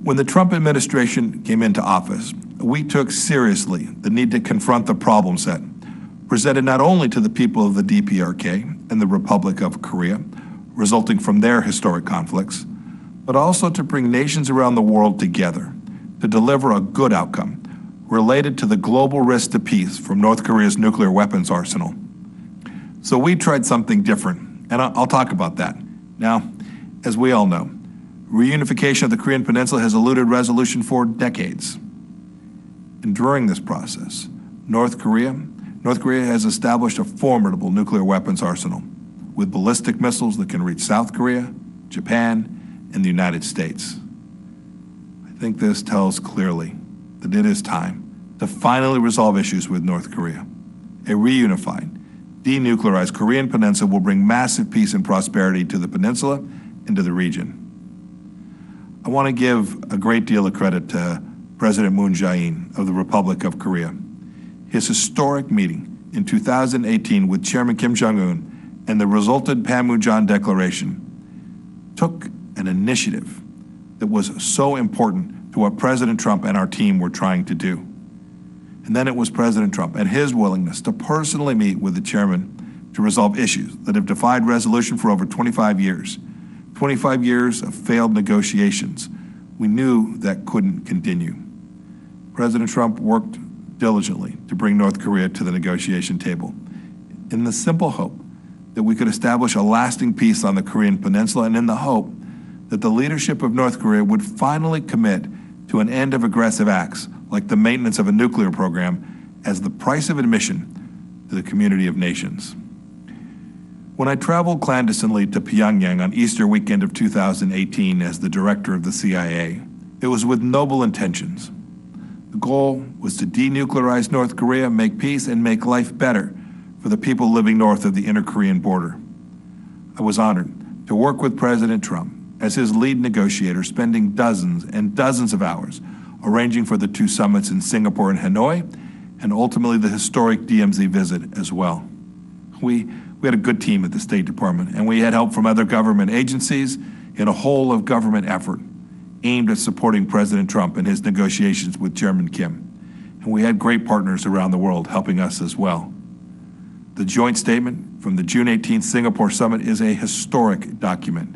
When the Trump administration came into office, we took seriously the need to confront the problem set presented not only to the people of the DPRK and the Republic of Korea, resulting from their historic conflicts, but also to bring nations around the world together to deliver a good outcome related to the global risk to peace from North Korea's nuclear weapons arsenal. So we tried something different, and I'll talk about that. Now, as we all know, reunification of the Korean Peninsula has eluded resolution for decades. And during this process, North Korea has established a formidable nuclear weapons arsenal with ballistic missiles that can reach South Korea, Japan, and the United States. I think this tells clearly that it is time to finally resolve issues with North Korea. A reunified, denuclearized Korean peninsula will bring massive peace and prosperity to the peninsula and to the region. I want to give a great deal of credit to President Moon Jae-in of the Republic of Korea. His historic meeting in 2018 with Chairman Kim Jong-un and the resultant Panmunjom Declaration took an initiative that was so important to what President Trump and our team were trying to do. And then it was President Trump and his willingness to personally meet with the chairman to resolve issues that have defied resolution for over 25 years. 25 years of failed negotiations. We knew that couldn't continue. President Trump worked diligently to bring North Korea to the negotiation table in the simple hope that we could establish a lasting peace on the Korean Peninsula, and in the hope that the leadership of North Korea would finally commit to an end of aggressive acts like the maintenance of a nuclear program, as the price of admission to the community of nations. When I traveled clandestinely to Pyongyang on Easter weekend of 2018 as the director of the CIA, it was with noble intentions. The goal was to denuclearize North Korea, make peace, and make life better for the people living north of the inter-Korean border. I was honored to work with President Trump as his lead negotiator, spending dozens and dozens of hours arranging for the two summits in Singapore and Hanoi, and ultimately the historic DMZ visit as well. We had a good team at the State Department, and we had help from other government agencies in a whole of government effort aimed at supporting President Trump in his negotiations with Chairman Kim. And we had great partners around the world helping us as well. The joint statement from the June 18th Singapore summit is a historic document.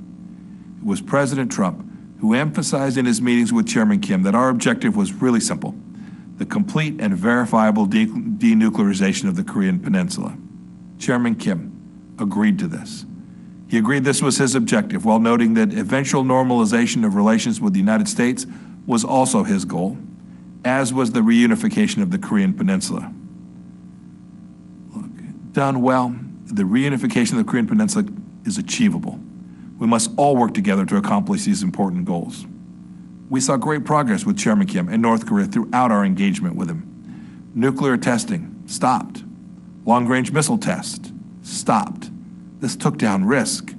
It was President Trump who emphasized in his meetings with Chairman Kim that our objective was really simple: the complete and verifiable denuclearization of the Korean Peninsula. Chairman Kim agreed to this. He agreed this was his objective, while noting that eventual normalization of relations with the United States was also his goal, as was the reunification of the Korean Peninsula. Look, done well, the reunification of the Korean Peninsula is achievable. We must all work together to accomplish these important goals. We saw great progress with Chairman Kim and North Korea throughout our engagement with him. Nuclear testing stopped. Long-range missile test stopped. This took down risk.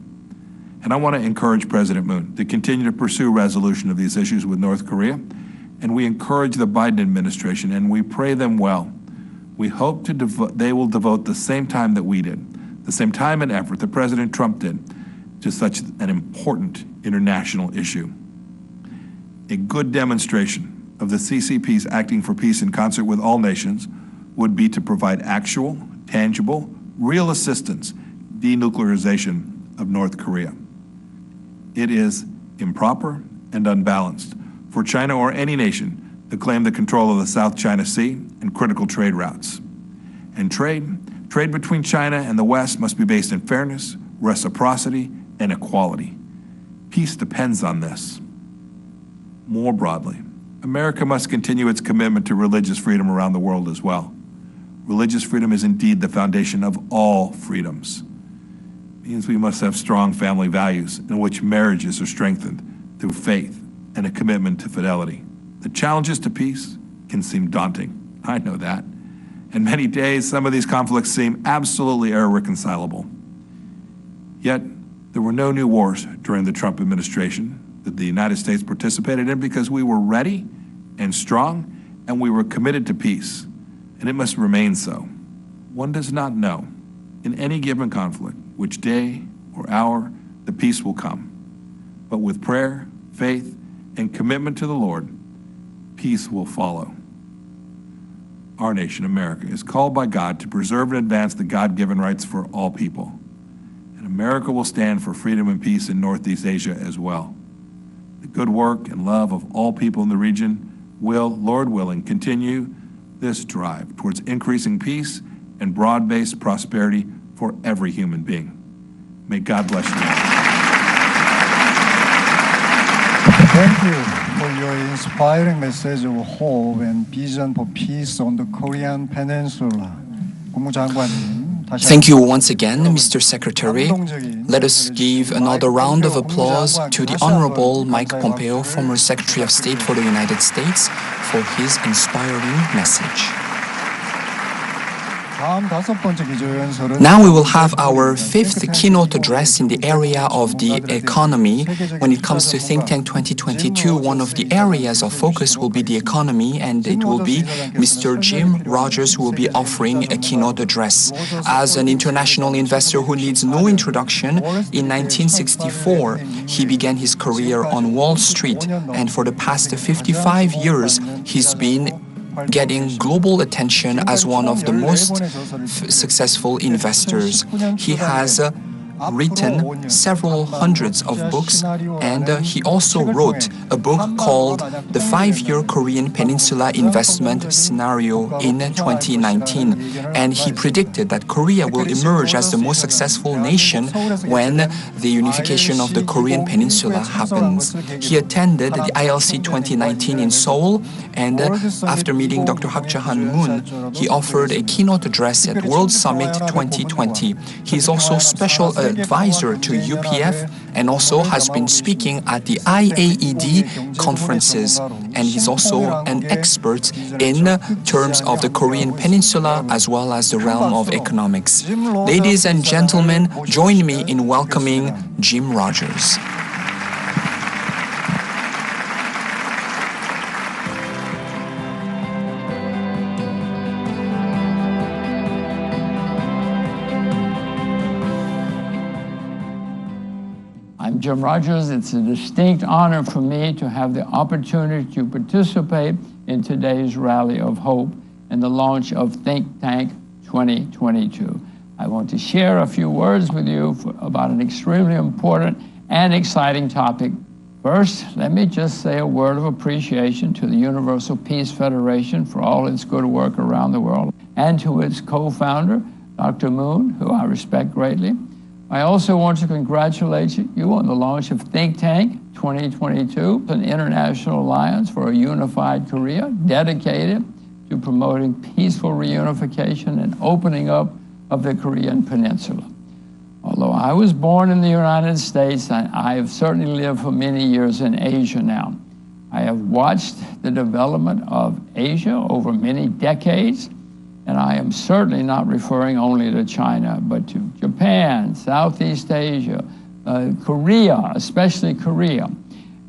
And I want to encourage President Moon to continue to pursue resolution of these issues with North Korea. And we encourage the Biden administration, and we pray them well. We hope they will devote the same time that we did, the same time and effort that President Trump did, to such an important international issue. A good demonstration of the CCP's acting for peace in concert with all nations would be to provide actual, tangible, real assistance, denuclearization of North Korea. It is improper and unbalanced for China or any nation to claim the control of the South China Sea and critical trade routes. And trade between China and the West must be based in fairness, reciprocity, and equality. Peace depends on this. More broadly, America must continue its commitment to religious freedom around the world as well. Religious freedom is indeed the foundation of all freedoms. It means we must have strong family values in which marriages are strengthened through faith and a commitment to fidelity. The challenges to peace can seem daunting. I know that. And many days, some of these conflicts seem absolutely irreconcilable. Yet, there were no new wars during the Trump administration that the United States participated in because we were ready and strong, and we were committed to peace. And it must remain so. One does not know in any given conflict which day or hour the peace will come. But with prayer, faith, and commitment to the Lord, peace will follow. Our nation, America, is called by God to preserve and advance the God-given rights for all people. And America will stand for freedom and peace in Northeast Asia as well. The good work and love of all people in the region will, Lord willing, continue this drive towards increasing peace and broad-based prosperity for every human being. May God bless you. Thank you for your inspiring message of hope and vision for peace on the Korean Peninsula. 국무장관님, Thank you once again, Mr. Secretary. Let us give another round of applause to the Honorable Mike Pompeo, former Secretary of State for the United States, for his inspiring message. Now we will have our fifth keynote address in the area of the economy. When it comes to Think Tank 2022, one of the areas of focus will be the economy, and it will be Mr. Jim Rogers who will be offering a keynote address. As an international investor who needs no introduction, in 1964, he began his career on Wall Street, and for the past 55 years, he's been getting global attention as one of the most successful investors. He has written several hundreds of books, and he also wrote a book called The 5-Year Korean Peninsula Investment Scenario in 2019. And he predicted that Korea will emerge as the most successful nation when the unification of the Korean Peninsula happens. He attended the ILC 2019 in Seoul, and after meeting Dr. Hak Jahan Moon, he offered a keynote address at World Summit 2020. He is also special advisor to UPF and also has been speaking at the IAED conferences. And he's also an expert in terms of the Korean Peninsula as well as the realm of economics. Ladies and gentlemen, join me in welcoming Jim Rogers. I'm Jim Rogers. It's a distinct honor for me to have the opportunity to participate in today's Rally of Hope and the launch of Think Tank 2022. I want to share a few words with you about an extremely important and exciting topic. First, let me just say a word of appreciation to the Universal Peace Federation for all its good work around the world, and to its co-founder, Dr. Moon, who I respect greatly. I also want to congratulate you on the launch of Think Tank 2022, an international alliance for a unified Korea dedicated to promoting peaceful reunification and opening up of the Korean Peninsula. Although I was born in the United States, I have certainly lived for many years in Asia now. I have watched the development of Asia over many decades, and I am certainly not referring only to China, but to Japan, Southeast Asia, Korea, especially Korea.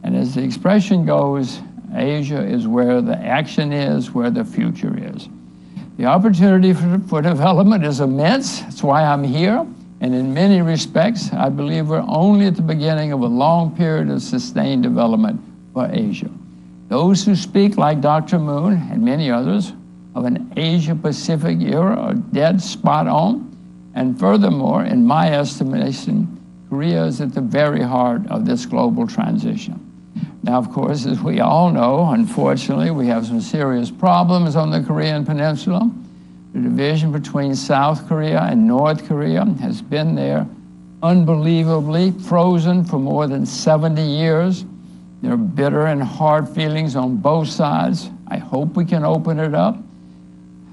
And as the expression goes, Asia is where the action is, where the future is. The opportunity for development is immense. That's why I'm here. And in many respects, I believe we're only at the beginning of a long period of sustained development for Asia. Those who speak like Dr. Moon and many others of an Asia-Pacific era are dead spot on. And furthermore, in my estimation, Korea is at the very heart of this global transition. Now, of course, as we all know, unfortunately, we have some serious problems on the Korean Peninsula. The division between South Korea and North Korea has been there unbelievably frozen for more than 70 years. There are bitter and hard feelings on both sides. I hope we can open it up.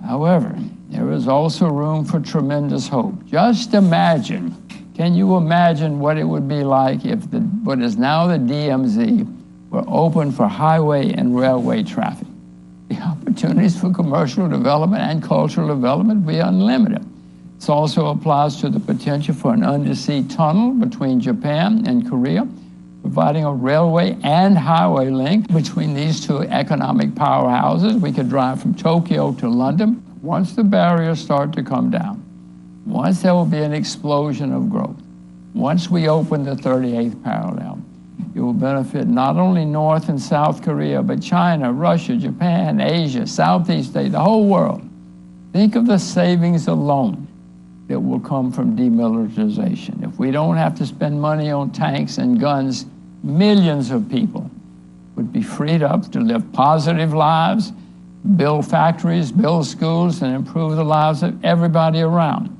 However, there is also room for tremendous hope. Just imagine, can you imagine what it would be like if what is now the DMZ were open for highway and railway traffic? The opportunities for commercial development and cultural development would be unlimited. This also applies to the potential for an undersea tunnel between Japan and Korea, providing a railway and highway link between these two economic powerhouses. We could drive from Tokyo to London once the barriers start to come down. Once there will be an explosion of growth. Once we open the 38th parallel, it will benefit not only North and South Korea, but China, Russia, Japan, Asia, Southeast Asia, the whole world. Think of the savings alone that will come from demilitarization. If we don't have to spend money on tanks and guns, millions of people would be freed up to live positive lives, build factories, build schools, and improve the lives of everybody around.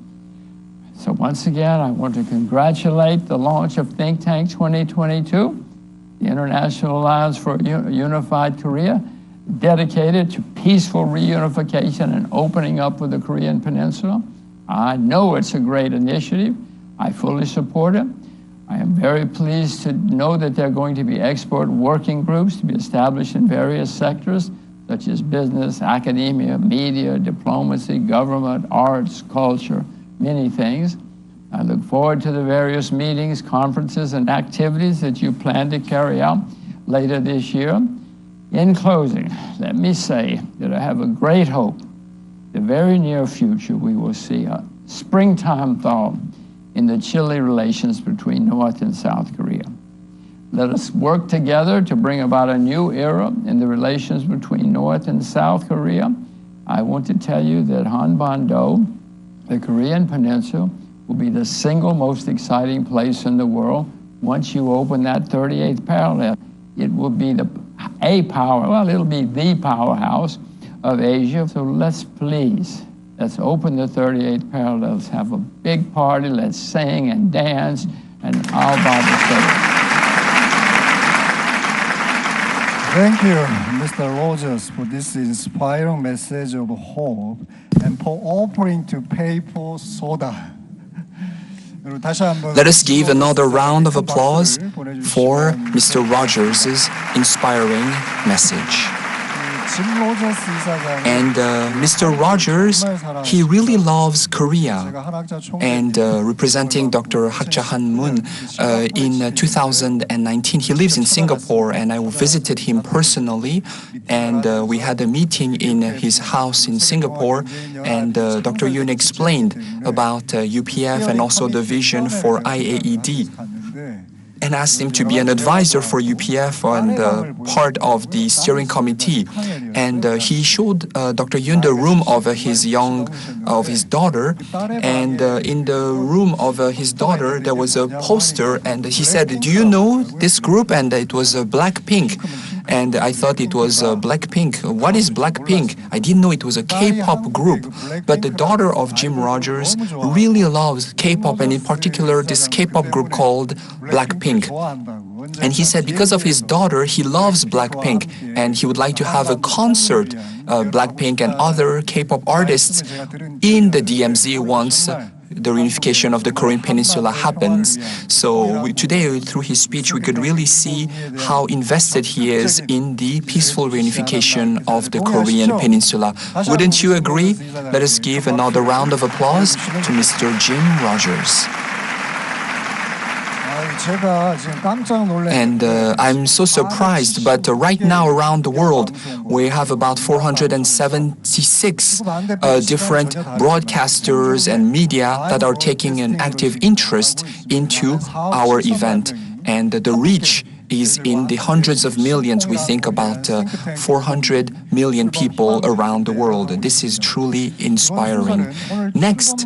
So once again, I want to congratulate the launch of Think Tank 2022, the International Alliance for a Unified Korea, dedicated to peaceful reunification and opening up of the Korean Peninsula. I know it's a great initiative. I fully support it. I am very pleased to know that there are going to be expert working groups to be established in various sectors, such as business, academia, media, diplomacy, government, arts, culture, many things. I look forward to the various meetings, conferences, and activities that you plan to carry out later this year. In closing, let me say that I have a great hope. The very near future, we will see a springtime thaw in the chilly relations between North and South Korea. Let us work together to bring about a new era in the relations between North and South Korea. I want to tell you that Hanban-do, the Korean Peninsula, will be the single most exciting place in the world. Once you open that 38th parallel, it will be it'll be the powerhouse of Asia. So let's open the 38th parallel. Let's have a big party. Let's sing and dance and all about the stage. Thank you, Mr. Rogers, for this inspiring message of hope and for offering to pay for soda. Let us give another round of applause for Mr. Rogers' inspiring message. And Mr. Rogers, he really loves Korea. And representing Dr. Hak Jahan Moon in 2019, he lives in Singapore, and I visited him personally. And we had a meeting in his house in Singapore. And Dr. Yoon explained about UPF and also the vision for IAED, and asked him to be an advisor for UPF and part of the steering committee. And he showed Dr. Yoon the room of his daughter. And in the room of his daughter, there was a poster, and he said, "Do you know this group?" And it was Blackpink. And I thought it was Blackpink. What is Blackpink? I didn't know it was a K-pop group. But the daughter of Jim Rogers really loves K-pop, and in particular this K-pop group called Blackpink. And he said because of his daughter, he loves Blackpink, and he would like to have a concert, Blackpink and other K-pop artists in the DMZ once the reunification of the Korean Peninsula happens. So today, through his speech, we could really see how invested he is in the peaceful reunification of the Korean Peninsula. Wouldn't you agree? Let us give another round of applause to Mr. Jim Rogers. And I'm so surprised, but right now around the world, we have about 476 different broadcasters and media that are taking an active interest into our event. And the reach is in the hundreds of millions. We think about 400 million people around the world. This is truly inspiring. Next,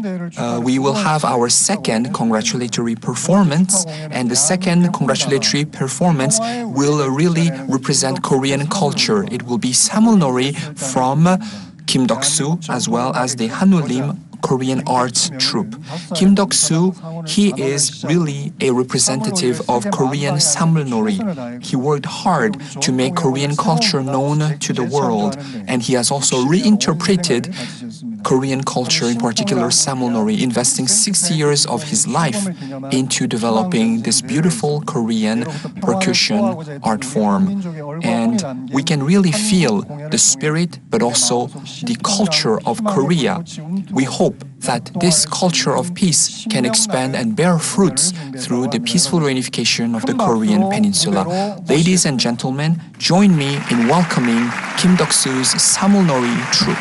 we will have our second congratulatory performance, and the second congratulatory performance will really represent Korean culture. It will be Samulnori from Kim Deok-soo as well as the Hanulim Korean arts troupe. Kim Deok-soo, he is really a representative of Korean Samulnori. He worked hard to make Korean culture known to the world, and he has also reinterpreted Korean culture, in particular Samulnori, investing 60 years of his life into developing this beautiful Korean percussion art form. And we can really feel the spirit, but also the culture of Korea. We hope that this culture of peace can expand and bear fruits through the peaceful reunification of the Korean Peninsula. Ladies and gentlemen, join me in welcoming Kim Deok-soo's Samulnori troupe.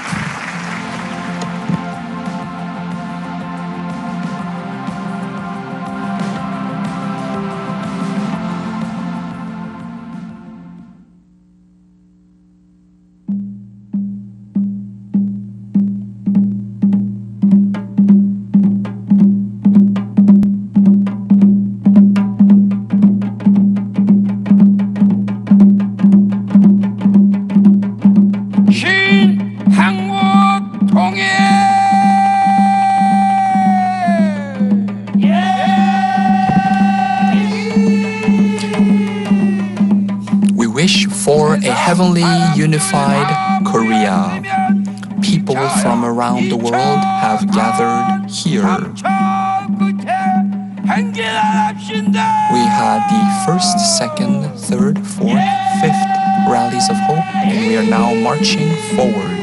For a heavenly unified Korea. People from around the world have gathered here. We had the first, second, third, fourth, fifth rallies of hope, and we are now marching forward.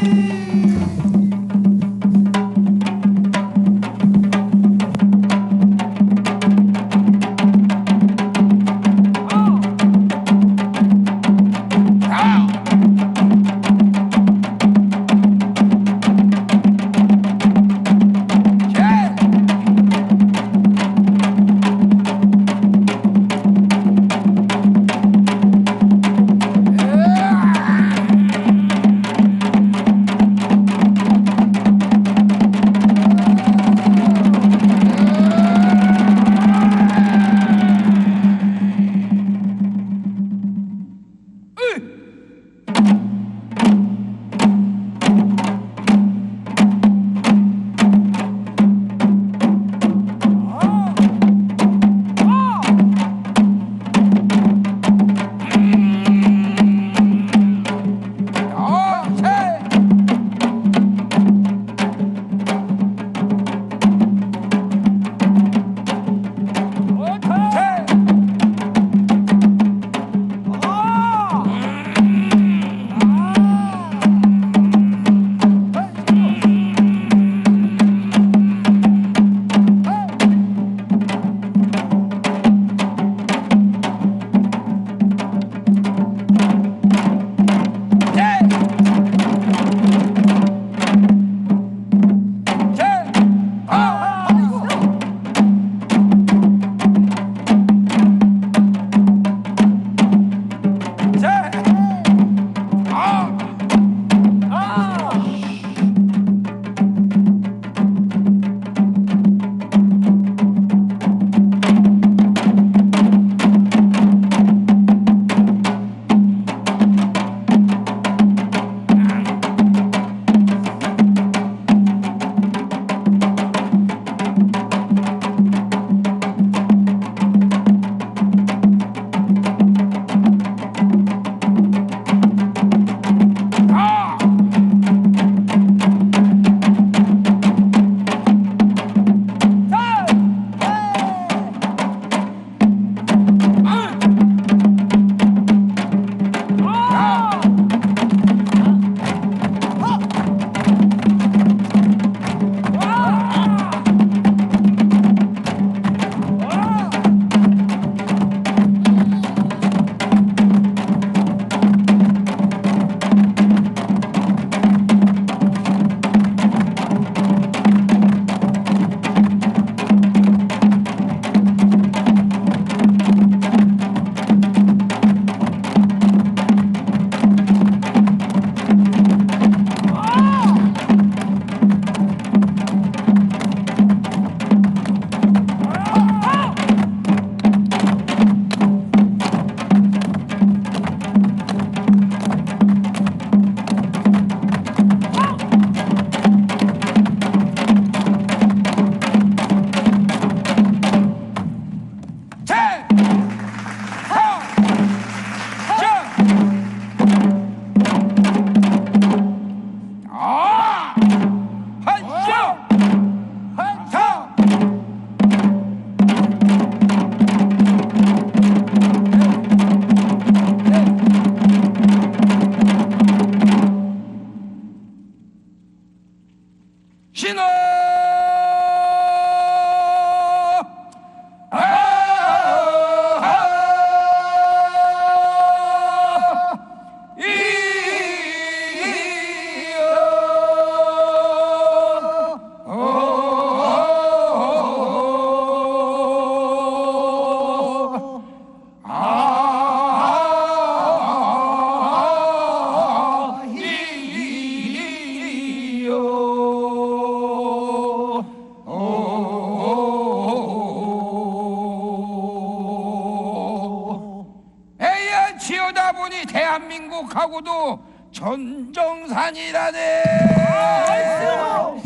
생각하고도 전정산이라네.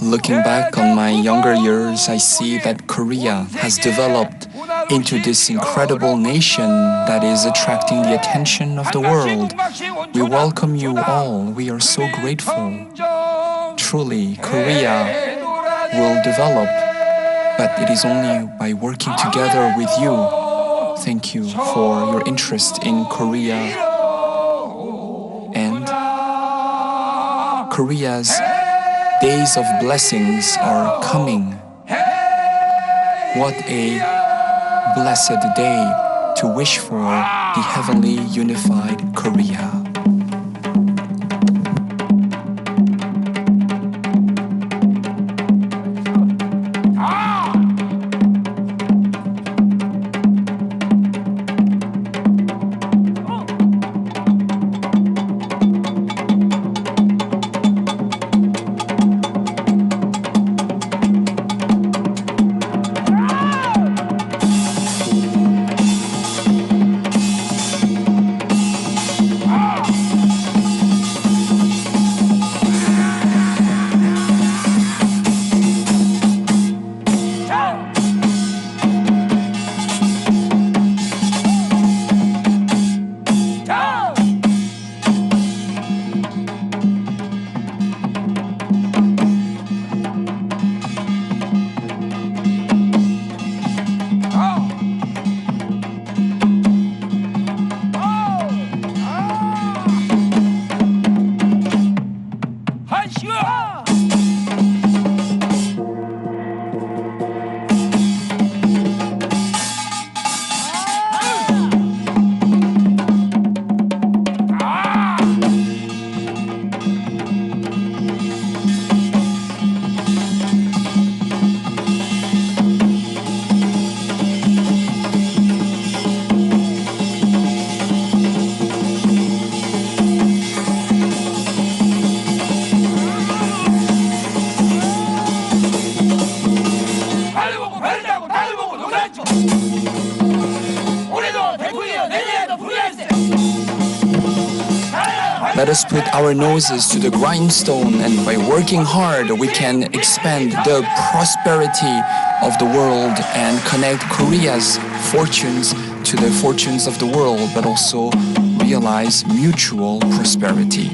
Looking back on my younger years, I see that Korea has developed into this incredible nation that is attracting the attention of the world. We welcome you all. We are so grateful. Truly, Korea will develop, but it is only by working together with you. Thank you for your interest in Korea and Korea's days of blessings are coming. What a blessed day to wish for the heavenly unified Korea. Let us put our noses to the grindstone, and by working hard, we can expand the prosperity of the world and connect Korea's fortunes to the fortunes of the world, but also realize mutual prosperity.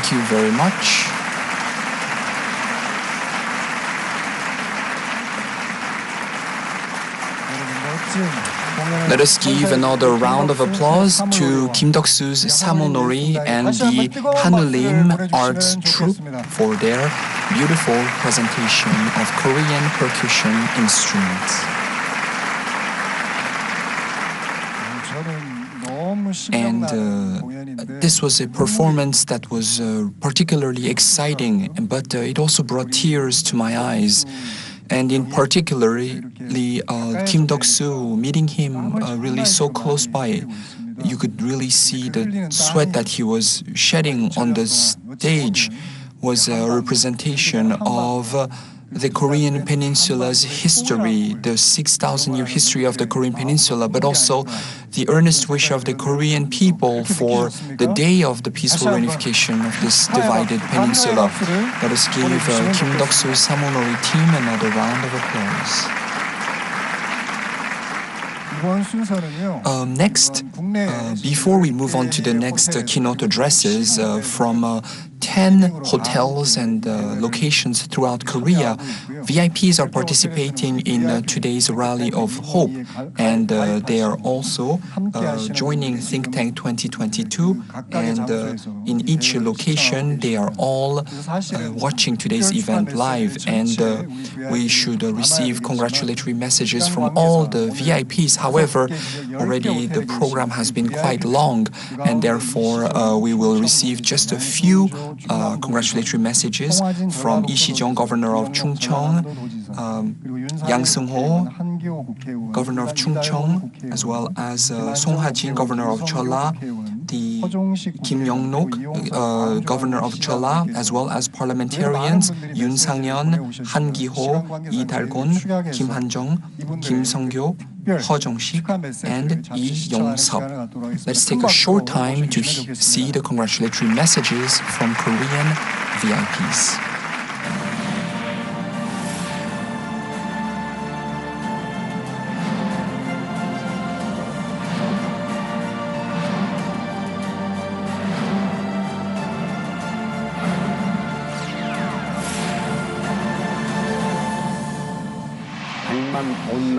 Thank you very much. Let us give another round of applause to Kim Deok-soo's Samonori and the Hanulim Arts Troupe for their beautiful presentation of Korean percussion instruments. And this was a performance that was particularly exciting, but it also brought tears to my eyes. And in particularly, Kim Deok-soo, meeting him really so close by, you could really see the sweat that he was shedding on the stage was a representation of the Korean Peninsula's history, the 6,000-year history of the Korean Peninsula, but also the earnest wish of the Korean people for the day of the peaceful reunification of this divided peninsula. Let us give Kim Deok-soo's Samonori team another round of applause. Next, before we move on to the next keynote addresses from 10 hotels and locations throughout Korea, VIPs are participating in today's Rally of Hope, and they are also joining Think Tank 2022, and in each location they are all watching today's event live, and we should receive congratulatory messages from all the VIPs. However, already the program has been quite long, and therefore we will receive just a few congratulatory messages from Lee Si-jung, Governor of Chungcheong, Yang Seung-ho, Governor of Chungcheong, as well as Song Ha-jin, Governor of Cholla, the Kim Yong-nok, Governor of Cholla, as well as parliamentarians Yoon Sang-yeon, Han Gi-ho, Lee Dal-gon, Kim Han-jung, Kim Sung-kyo, Ho Jong-sik, and Lee Yong-sup. Let's take a short time to see the congratulatory messages from Korean VIPs.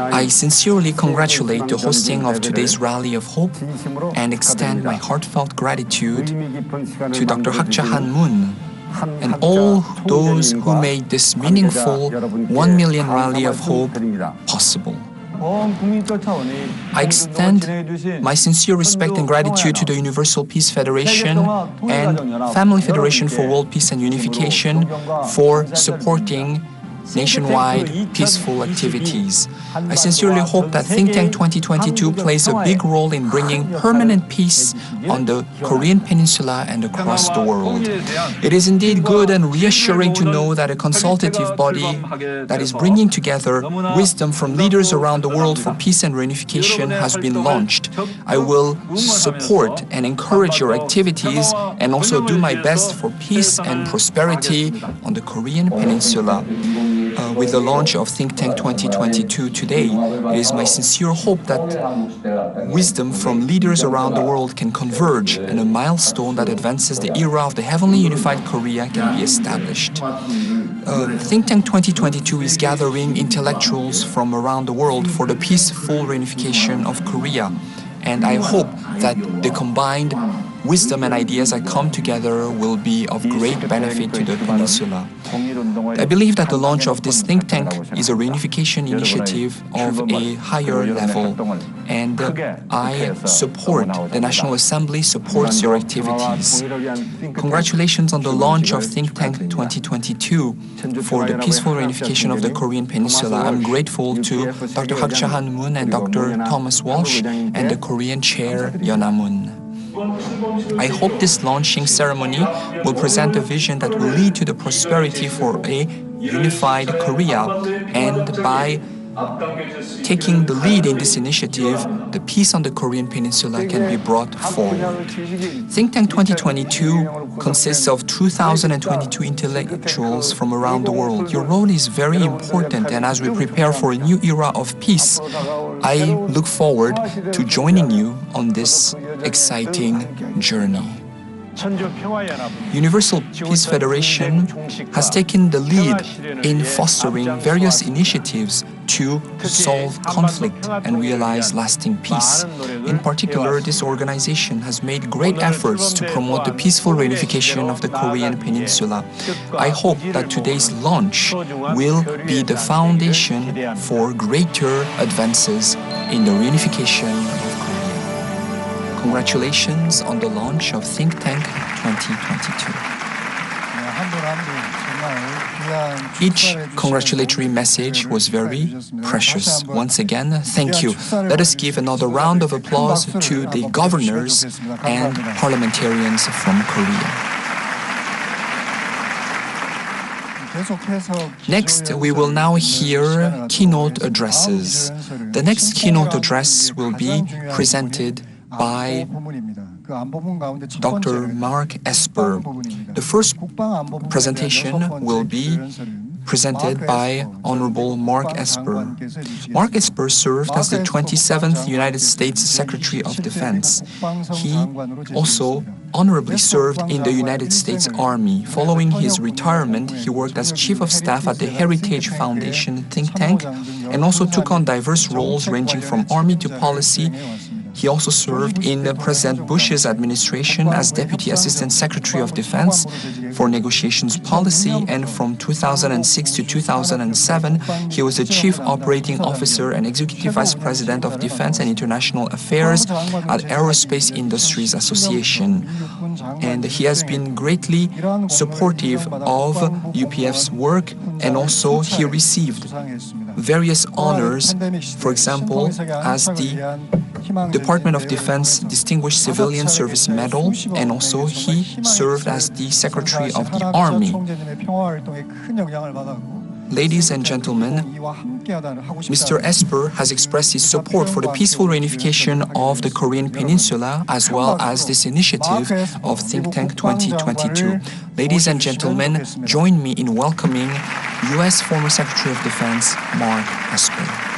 I sincerely congratulate the hosting of today's Rally of Hope and extend my heartfelt gratitude to Dr. Hak Ja-han Moon and all those who made this meaningful 1 million Rally of Hope possible. I extend my sincere respect and gratitude to the Universal Peace Federation and Family Federation for World Peace and Unification for supporting nationwide peaceful activities. I sincerely hope that Think Tank 2022 plays a big role in bringing permanent peace on the Korean Peninsula and across the world. It is indeed good and reassuring to know that a consultative body that is bringing together wisdom from leaders around the world for peace and reunification has been launched. I will support and encourage your activities and also do my best for peace and prosperity on the Korean Peninsula. With the launch of Think Tank 2022 today, it is my sincere hope that wisdom from leaders around the world can converge and a milestone that advances the era of the heavenly unified Korea can be established. Think Tank 2022 is gathering intellectuals from around the world for the peaceful reunification of Korea, and I hope that the combined wisdom and ideas that come together will be of great benefit to the peninsula. I believe that the launch of this think tank is a reunification initiative of a higher level, and I support, the National Assembly supports your activities. Congratulations on the launch of Think Tank 2022 for the peaceful reunification of the Korean Peninsula. I'm grateful to Dr. Hak Ja-han Moon and Dr. Thomas Walsh and the Korean chair, Yeona Moon. I hope this launching ceremony will present a vision that will lead to the prosperity for a unified Korea, and by taking the lead in this initiative, the peace on the Korean Peninsula can be brought forward. Think Tank 2022 consists of 2,022 intellectuals from around the world. Your role is very important, and as we prepare for a new era of peace, I look forward to joining you on this exciting journey. Universal Peace Federation has taken the lead in fostering various initiatives to solve conflict and realize lasting peace. In particular, this organization has made great efforts to promote the peaceful reunification of the Korean Peninsula. I hope that today's launch will be the foundation for greater advances in the reunification of Korea. Congratulations on the launch of Think Tank 2022. Each congratulatory message was very precious. Once again, thank you. Let us give another round of applause to the governors and parliamentarians from Korea. Next, we will now hear keynote addresses. The next keynote address will be presented by Dr. Mark Esper. The first presentation will be presented by Honorable Mark Esper. Mark Esper served as the 27th United States Secretary of Defense. He also honorably served in the United States Army. Following his retirement, he worked as Chief of Staff at the Heritage Foundation think tank and also took on diverse roles ranging from Army to policy. He also served in President Bush's administration as Deputy Assistant Secretary of Defense for Negotiations Policy, and from 2006 to 2007, he was the Chief Operating Officer and Executive Vice President of Defense and International Affairs at Aerospace Industries Association. And he has been greatly supportive of UPF's work, and also he received various honors, for example, as the Department of Defense Distinguished Civilian Service Medal, and also he served as the Secretary of the Army. Ladies and gentlemen, Mr. Esper has expressed his support for the peaceful reunification of the Korean Peninsula, as well as this initiative of Think Tank 2022. Ladies and gentlemen, join me in welcoming U.S. former Secretary of Defense Mark Esper.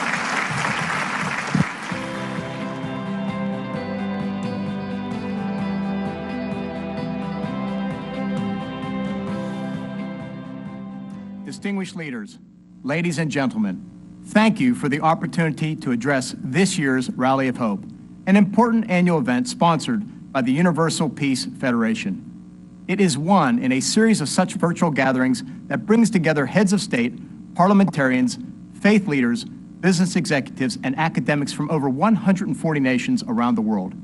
Distinguished leaders, ladies and gentlemen, thank you for the opportunity to address this year's Rally of Hope, an important annual event sponsored by the Universal Peace Federation. It is one in a series of such virtual gatherings that brings together heads of state, parliamentarians, faith leaders, business executives, and academics from over 140 nations around the world.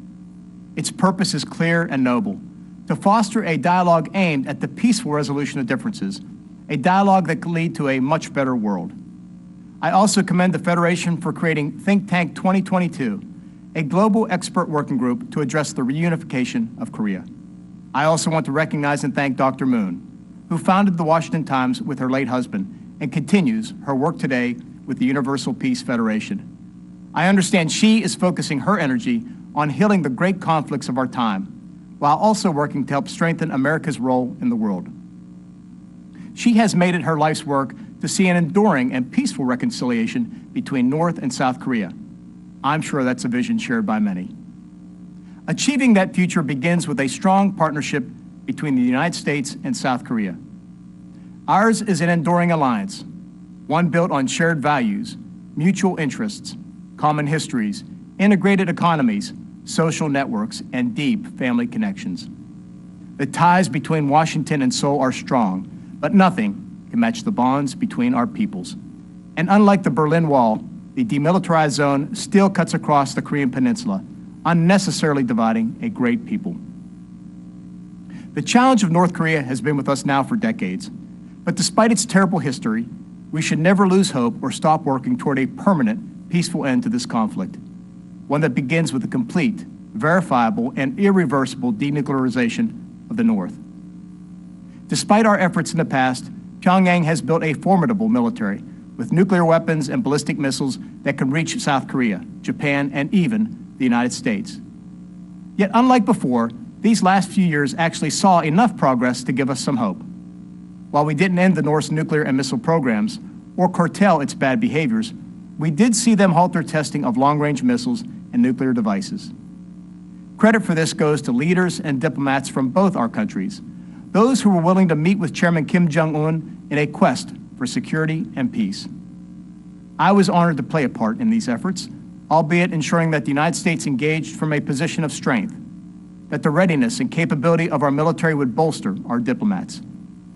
Its purpose is clear and noble: to foster a dialogue aimed at the peaceful resolution of differences, a dialogue that could lead to a much better world. I also commend the Federation for creating Think Tank 2022, a global expert working group to address the reunification of Korea. I also want to recognize and thank Dr. Moon, who founded the Washington Times with her late husband and continues her work today with the Universal Peace Federation. I understand she is focusing her energy on healing the great conflicts of our time, while also working to help strengthen America's role in the world. She has made it her life's work to see an enduring and peaceful reconciliation between North and South Korea. I'm sure that's a vision shared by many. Achieving that future begins with a strong partnership between the United States and South Korea. Ours is an enduring alliance, one built on shared values, mutual interests, common histories, integrated economies, social networks, and deep family connections. The ties between Washington and Seoul are strong, but nothing can match the bonds between our peoples. And unlike the Berlin Wall, the demilitarized zone still cuts across the Korean Peninsula, unnecessarily dividing a great people. The challenge of North Korea has been with us now for decades, but despite its terrible history, we should never lose hope or stop working toward a permanent, peaceful end to this conflict, one that begins with a complete, verifiable, and irreversible denuclearization of the North. Despite our efforts in the past, Pyongyang has built a formidable military with nuclear weapons and ballistic missiles that can reach South Korea, Japan, and even the United States. Yet unlike before, these last few years actually saw enough progress to give us some hope. While we didn't end the North's nuclear and missile programs or curtail its bad behaviors, we did see them halt their testing of long-range missiles and nuclear devices. Credit for this goes to leaders and diplomats from both our countries, those who were willing to meet with Chairman Kim Jong-un in a quest for security and peace. I was honored to play a part in these efforts, albeit ensuring that the United States engaged from a position of strength, that the readiness and capability of our military would bolster our diplomats,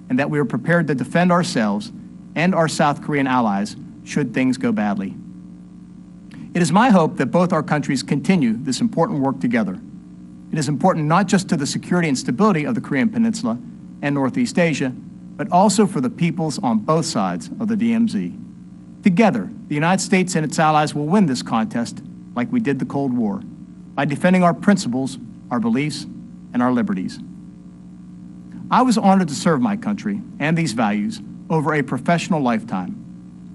and that we were prepared to defend ourselves and our South Korean allies should things go badly. It is my hope that both our countries continue this important work together. It is important not just to the security and stability of the Korean Peninsula and Northeast Asia, but also for the peoples on both sides of the DMZ. Together, the United States and its allies will win this contest like we did the Cold War, by defending our principles, our beliefs, and our liberties. I was honored to serve my country and these values over a professional lifetime,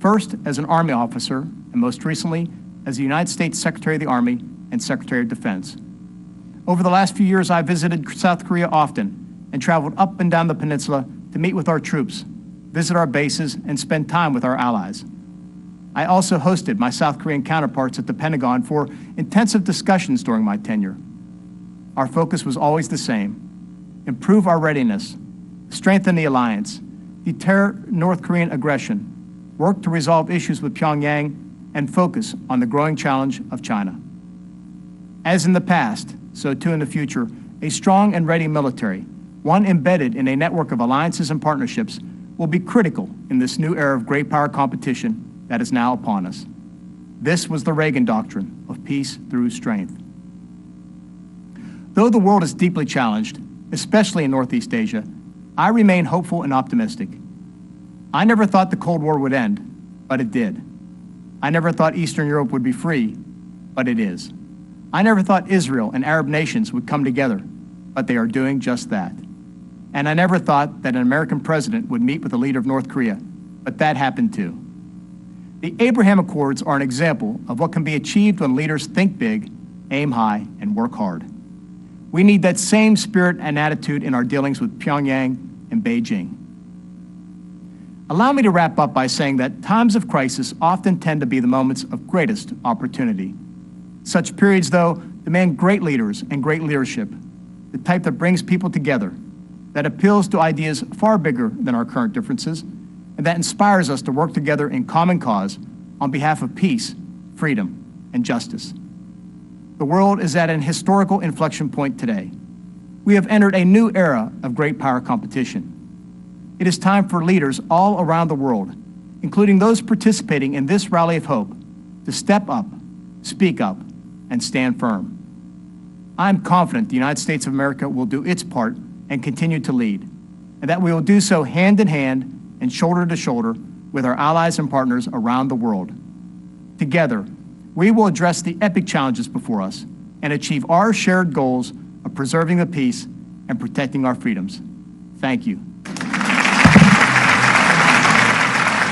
first as an Army officer and most recently as the United States Secretary of the Army and Secretary of Defense. Over the last few years, I visited South Korea often and traveled up and down the peninsula to meet with our troops, visit our bases, and spend time with our allies. I also hosted my South Korean counterparts at the Pentagon for intensive discussions during my tenure. Our focus was always the same: improve our readiness, strengthen the alliance, deter North Korean aggression, work to resolve issues with Pyongyang, and focus on the growing challenge of China. As in the past, so too in the future, a strong and ready military, one embedded in a network of alliances and partnerships, will be critical in this new era of great power competition that is now upon us. This was the Reagan doctrine of peace through strength. Though the world is deeply challenged, especially in Northeast Asia, I remain hopeful and optimistic. I never thought the Cold War would end, but it did. I never thought Eastern Europe would be free, but it is. I never thought Israel and Arab nations would come together, but they are doing just that. And I never thought that an American president would meet with the leader of North Korea, but that happened too. The Abraham Accords are an example of what can be achieved when leaders think big, aim high, and work hard. We need that same spirit and attitude in our dealings with Pyongyang and Beijing. Allow me to wrap up by saying that times of crisis often tend to be the moments of greatest opportunity. Such periods, though, demand great leaders and great leadership, the type that brings people together, that appeals to ideas far bigger than our current differences, and that inspires us to work together in common cause on behalf of peace, freedom, and justice. The world is at an historical inflection point today. We have entered a new era of great power competition. It is time for leaders all around the world, including those participating in this rally of hope, to step up, speak up, and stand firm. I am confident the United States of America will do its part and continue to lead, and that we will do so hand in hand and shoulder to shoulder with our allies and partners around the world. Together, we will address the epic challenges before us and achieve our shared goals of preserving the peace and protecting our freedoms. Thank you.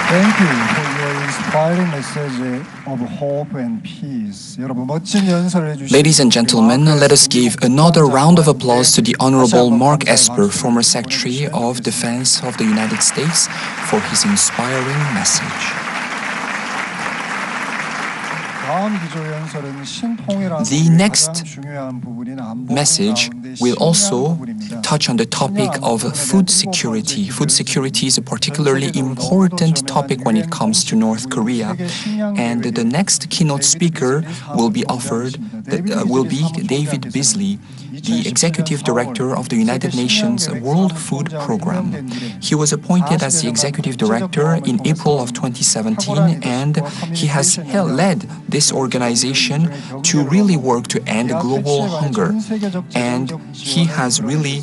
Thank you for your inspiring message of hope and peace. 여러분 멋진 연설을 해주신 Ladies and gentlemen, let us give another round of applause to the Honorable Mark Esper, former Secretary of Defense of the United States, for his inspiring message. The next message will also touch on the topic of food security. Food security is a particularly important topic when it comes to North Korea. And the next keynote speaker will be David Beasley, the Executive Director of the United Nations World Food Program. He was appointed as the Executive Director in April of 2017, and he has led this organization to really work to end global hunger. And he has really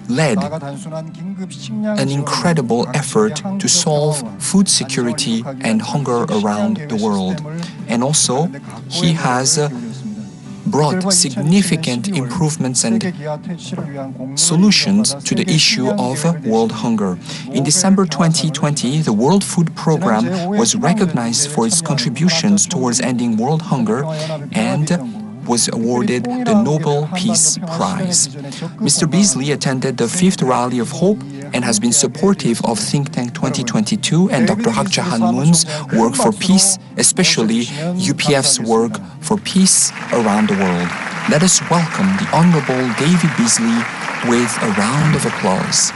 led an incredible effort to solve food security and hunger around the world. And also, he has brought significant improvements and solutions to the issue of world hunger. In December 2020, the World Food Program was recognized for its contributions towards ending world hunger and was awarded the Nobel Peace Prize. Mr. Beasley attended the 5th Rally of Hope and has been supportive of Think Tank 2022 and Dr. Hak Jahan Moon's work for peace, especially UPF's work for peace around the world. Let us welcome the Honorable David Beasley with a round of applause.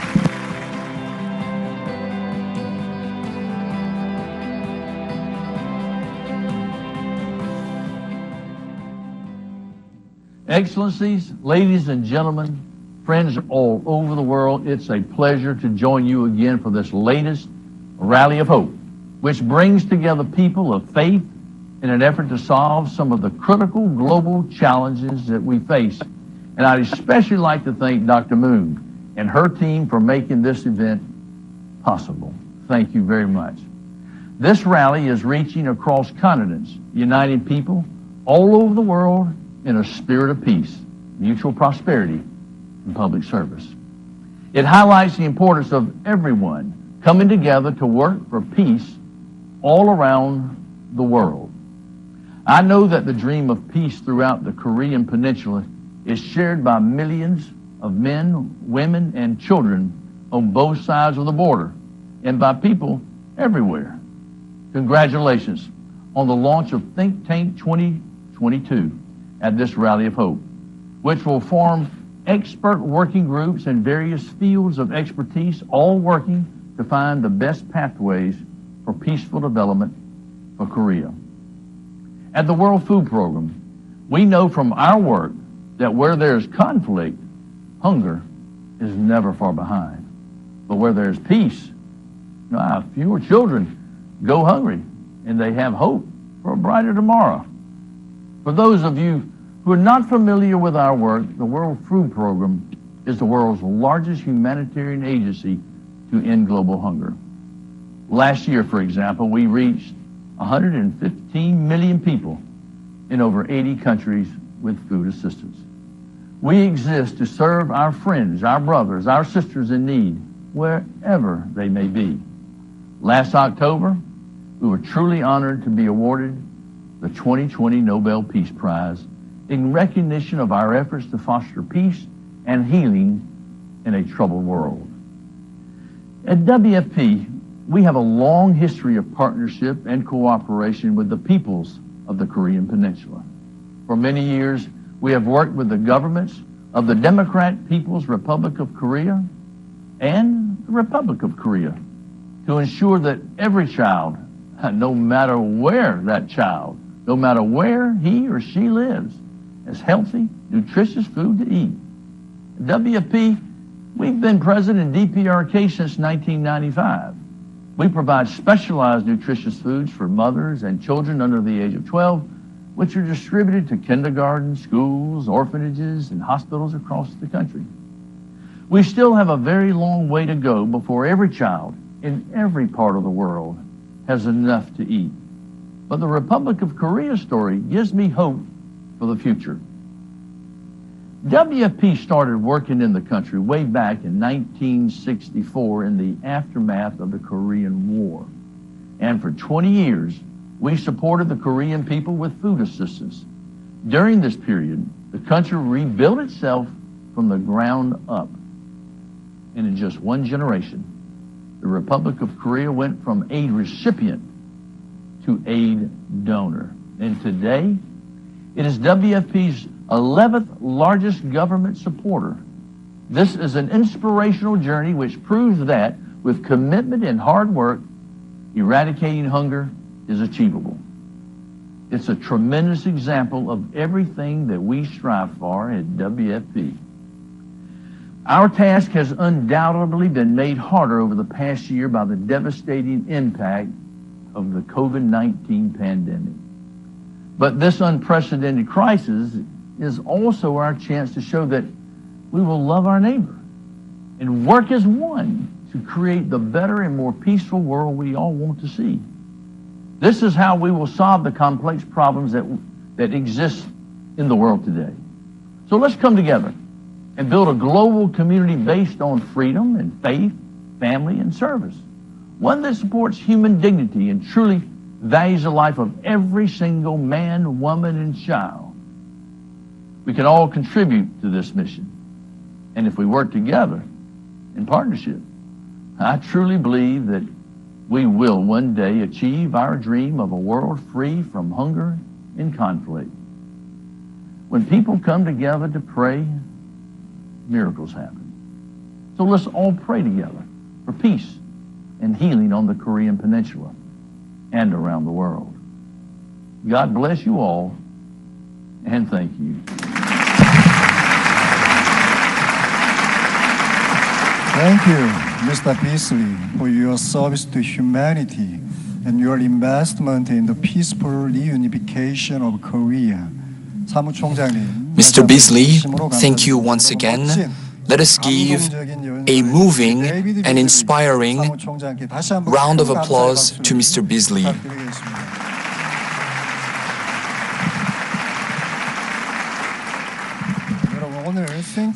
Excellencies, ladies and gentlemen, friends all over the world, it's a pleasure to join you again for this latest Rally of Hope, which brings together people of faith in an effort to solve some of the critical global challenges that we face. And I'd especially like to thank Dr. Moon and her team for making this event possible. Thank you very much. This rally is reaching across continents, uniting people all over the world in a spirit of peace, mutual prosperity, and public service. It highlights the importance of everyone coming together to work for peace all around the world. I know that the dream of peace throughout the Korean Peninsula is shared by millions of men, women, and children on both sides of the border and by people everywhere. Congratulations on the launch of Think Tank 2022 at this Rally of Hope, which will form expert working groups in various fields of expertise, all working to find the best pathways for peaceful development for Korea. At the World Food Program, we know from our work that where there's conflict, hunger is never far behind. But where there's peace, fewer children go hungry and they have hope for a brighter tomorrow. For those of you who are not familiar with our work, the World Food Program is the world's largest humanitarian agency to end global hunger. Last year, for example, we reached 115 million people in over 80 countries with food assistance. We exist to serve our friends, our brothers, our sisters in need, wherever they may be. Last October, we were truly honored to be awarded the 2020 Nobel Peace Prize in recognition of our efforts to foster peace and healing in a troubled world. At WFP, we have a long history of partnership and cooperation with the peoples of the Korean Peninsula. For many years, we have worked with the governments of the Democratic People's Republic of Korea and the Republic of Korea to ensure that every child, no matter where that child, no matter where he or she lives, has healthy, nutritious food to eat. At WFP, we've been present in DPRK since 1995. We provide specialized nutritious foods for mothers and children under the age of 12, which are distributed to kindergartens, schools, orphanages, and hospitals across the country. We still have a very long way to go before every child in every part of the world has enough to eat. But the Republic of Korea story gives me hope for the future. WFP started working in the country way back in 1964 in the aftermath of the Korean War. And for 20 years, we supported the Korean people with food assistance. During this period, the country rebuilt itself from the ground up. And in just one generation, the Republic of Korea went from aid recipient to aid donor. And today, it is WFP's 11th largest government supporter. This is an inspirational journey which proves that with commitment and hard work, eradicating hunger is achievable. It's a tremendous example of everything that we strive for at WFP. Our task has undoubtedly been made harder over the past year by the devastating impact of the COVID-19 pandemic. But this unprecedented crisis is also our chance to show that we will love our neighbor and work as one to create the better and more peaceful world we all want to see. This is how we will solve the complex problems that exist in the world today. So let's come together and build a global community based on freedom and faith, family, and service. One that supports human dignity and truly values the life of every single man, woman, and child. We can all contribute to this mission. And if we work together in partnership, I truly believe that we will one day achieve our dream of a world free from hunger and conflict. When people come together to pray, miracles happen. So let's all pray together for peace and healing on the Korean Peninsula and around the world. God bless you all, and thank you. Thank you, Mr. Beasley, for your service to humanity and your investment in the peaceful reunification of Korea. Mr. Beasley, thank you once again. Let us give a moving and inspiring round of applause to Mr. Beasley.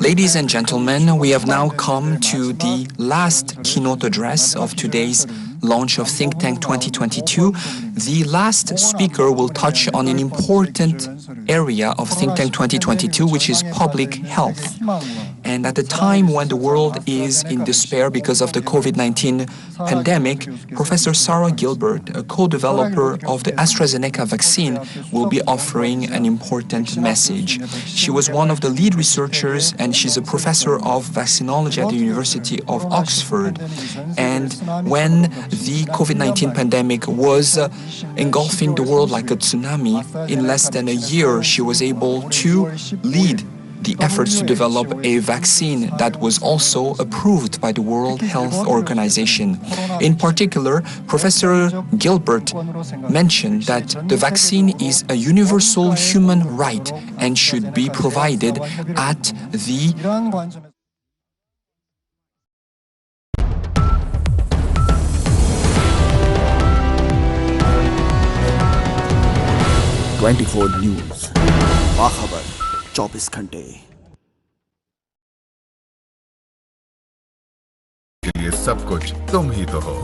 Ladies and gentlemen, we have now come to the last keynote address of today's launch of Think Tank 2022. The last speaker will touch on an important area of Think Tank 2022, which is public health. And at the time when the world is in despair because of the COVID-19 pandemic, Professor Sarah Gilbert, a co-developer of the AstraZeneca vaccine, will be offering an important message. She was one of the lead researchers, and she's a professor of vaccinology at the University of Oxford. And when the COVID-19 pandemic was engulfing the world like a tsunami, in less than a year, she was able to lead the efforts to develop a vaccine that was also approved by the World Health Organization. In particular, Professor Gilbert mentioned that the vaccine is a universal human right and should be provided at the 24 news बाखबर 24 घंटे के लिए सब कुछ तुम ही तो हो।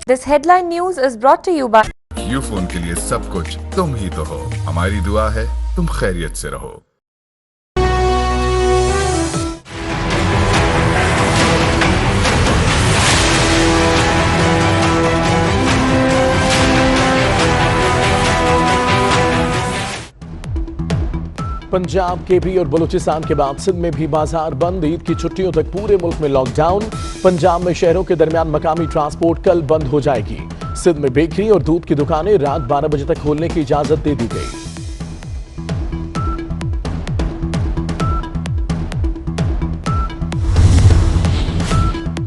This headline news is brought to you by Ufone के लिए सब कुछ तुम ही तो हो। हमारी दुआ है तुम खैरियत से रहो। पंजाब, केपी और बलूचिस्तान के बाद सिंध में भी बाजार बंद। ईद की छुट्टियों तक पूरे मुल्क में लॉकडाउन। पंजाब में शहरों के दरमियान मकामी ट्रांसपोर्ट कल बंद हो जाएगी। सिंध में बेकरी और दूध की दुकानें रात 12 बजे तक खोलने की इजाजत दे दी गई।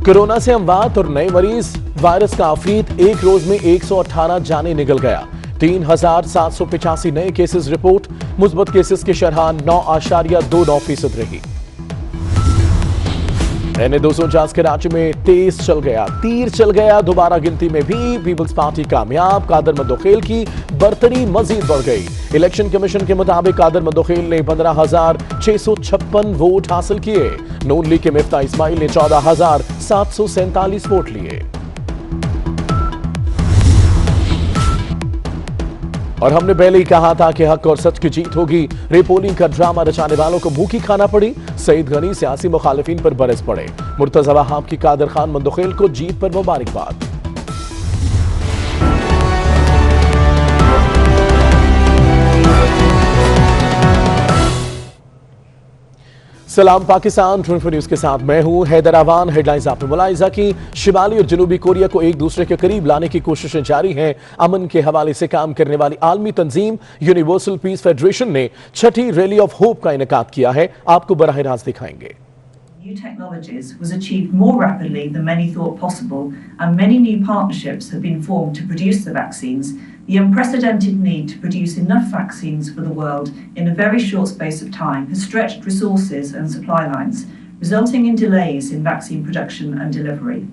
कोरोना से अमवात और नए मरीज। वायरस का आफरीत, एक रोज में 118 जाने निकल गया। 3,785 नए केसेस रिपोर्ट। मुस्बत केसेस की शरह 9.29% रही। NA-249 के राज्य में तेज चल गया, तीर चल गया। दोबारा गिनती में भी पीपल्स पार्टी कामयाब। कादर मंदोखेल की बर्तरी मजीद बढ़ गई। इलेक्शन कमीशन के मुताबिक कादर मंदोखेल ने 15,656 वोट हासिल किए। नून लीग के मिफ्ता इस्माइल ने 14,747 वोट लिए। और हमने पहले ही कहा था कि हक और सच की जीत होगी। रिपोलिंग का ड्रामा रचाने वालों को मुंह की खाना पड़ी। सईद गनी सियासी मुखालिफिन पर बरस पड़े। मुर्तजा वहाब की कादर खान मंदोखेल को जीत पर मुबारकबाद। सलाम पाकिस्तान, 24 न्यूज के साथ मैं हूं हैदर आवान। हेडलाइंस आपने मुलाहिजा की। शिमाली और जनूबी कोरिया को एक दूसरे के करीब लाने की कोशिशें जारी हैं। अमन के हवाले से काम करने वाली आलमी तंजीम यूनिवर्सल पीस फेडरेशन ने छठी रैली ऑफ होप का इनेकाद किया है। आपको बराह रास्त दिखाएंगे। New technologies was achieved more rapidly than many thought possible, and many new partnerships have been formed to produce the vaccines. The unprecedented need to produce enough vaccines for the world in a very short space of time has stretched resources and supply lines, resulting in delays in vaccine production and delivery.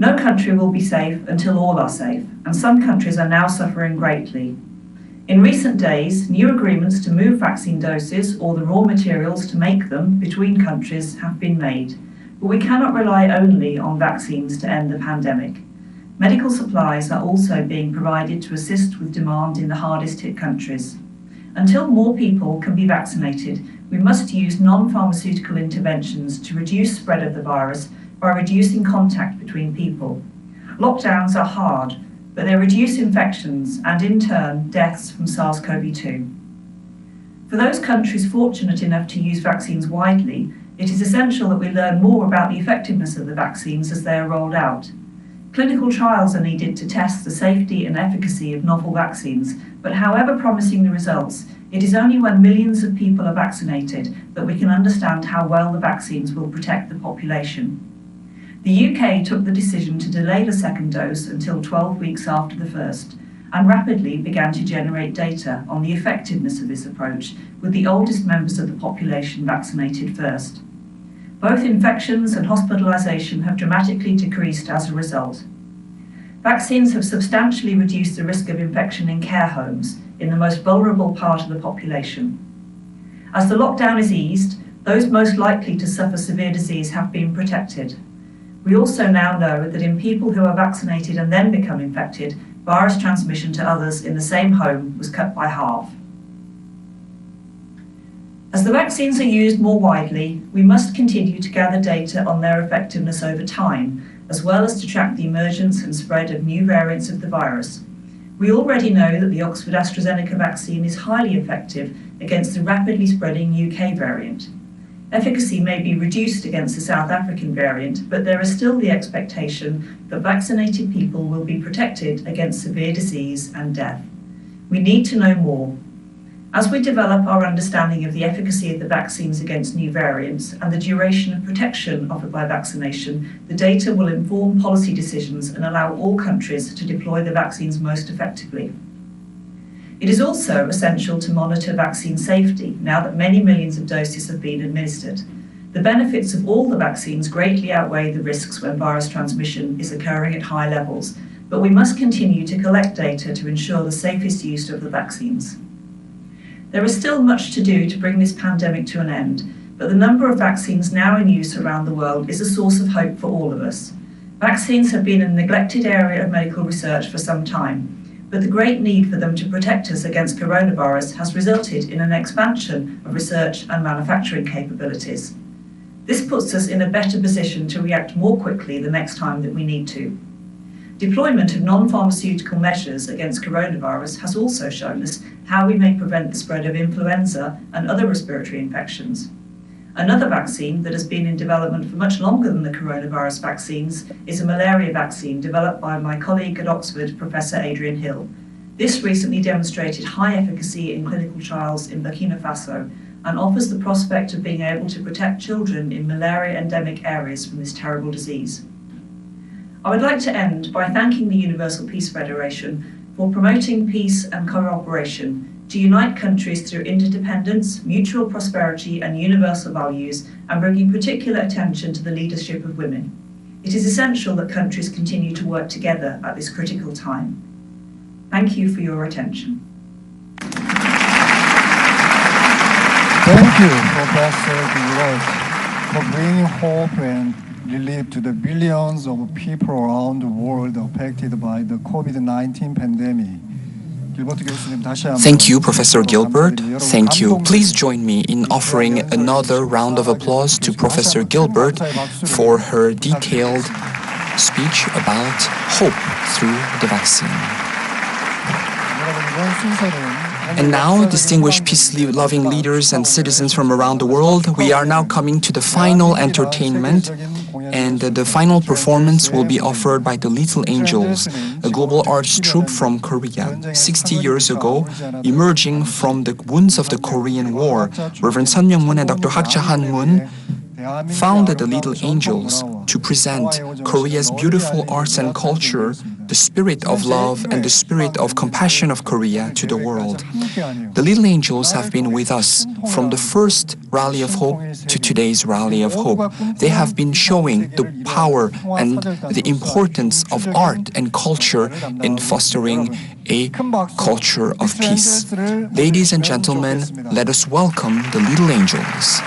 No country will be safe until all are safe, and some countries are now suffering greatly. In recent days, new agreements to move vaccine doses or the raw materials to make them between countries have been made, but we cannot rely only on vaccines to end the pandemic. Medical supplies are also being provided to assist with demand in the hardest hit countries. Until more people can be vaccinated, we must use non-pharmaceutical interventions to reduce spread of the virus by reducing contact between people. Lockdowns are hard, but they reduce infections and, in turn, deaths from SARS-CoV-2. For those countries fortunate enough to use vaccines widely, it is essential that we learn more about the effectiveness of the vaccines as they are rolled out. Clinical trials are needed to test the safety and efficacy of novel vaccines, but however promising the results, it is only when millions of people are vaccinated that we can understand how well the vaccines will protect the population. The UK took the decision to delay the second dose until 12 weeks after the first, and rapidly began to generate data on the effectiveness of this approach, with the oldest members of the population vaccinated first. Both infections and hospitalisation have dramatically decreased as a result. Vaccines have substantially reduced the risk of infection in care homes, in the most vulnerable part of the population. As the lockdown is eased, those most likely to suffer severe disease have been protected. We also now know that in people who are vaccinated and then become infected, virus transmission to others in the same home was cut by half. As the vaccines are used more widely, we must continue to gather data on their effectiveness over time, as well as to track the emergence and spread of new variants of the virus. We already know that the Oxford AstraZeneca vaccine is highly effective against the rapidly spreading UK variant. Efficacy may be reduced against the South African variant, but there is still the expectation that vaccinated people will be protected against severe disease and death. We need to know more. As we develop our understanding of the efficacy of the vaccines against new variants and the duration of protection offered by vaccination, the data will inform policy decisions and allow all countries to deploy the vaccines most effectively. It is also essential to monitor vaccine safety now that many millions of doses have been administered. The benefits of all the vaccines greatly outweigh the risks when virus transmission is occurring at high levels, but we must continue to collect data to ensure the safest use of the vaccines. There is still much to do to bring this pandemic to an end, but the number of vaccines now in use around the world is a source of hope for all of us. Vaccines have been a neglected area of medical research for some time, but the great need for them to protect us against coronavirus has resulted in an expansion of research and manufacturing capabilities. This puts us in a better position to react more quickly the next time that we need to. Deployment of non-pharmaceutical measures against coronavirus has also shown us how we may prevent the spread of influenza and other respiratory infections. Another vaccine that has been in development for much longer than the coronavirus vaccines is a malaria vaccine developed by my colleague at Oxford, Professor Adrian Hill. This recently demonstrated high efficacy in clinical trials in Burkina Faso and offers the prospect of being able to protect children in malaria endemic areas from this terrible disease. I would like to end by thanking the Universal Peace Federation for promoting peace and cooperation to unite countries through interdependence, mutual prosperity and universal values, and bringing particular attention to the leadership of women. It is essential that countries continue to work together at this critical time. Thank you for your attention. Thank you, Professor Zehra, for bringing hope and relief to the billions of people around the world affected by the COVID-19 pandemic. Thank you, Professor Gilbert. Thank you. Please join me in offering another round of applause to Professor Gilbert for her detailed speech about hope through the vaccine. And now, distinguished peace-loving leaders and citizens from around the world, we are now coming to the final entertainment, and the final performance will be offered by the Little Angels, a global arts troupe from Korea. 60 years ago, emerging from the wounds of the Korean War, Reverend Sun Myung-moon and Dr. Hak Cha-han-moon founded the Little Angels to present Korea's beautiful arts and culture, the spirit of love and the spirit of compassion of Korea to the world. The Little Angels have been with us from the first Rally of Hope to today's Rally of Hope. They have been showing the power and the importance of art and culture in fostering a culture of peace. Ladies and gentlemen, let us welcome the Little Angels.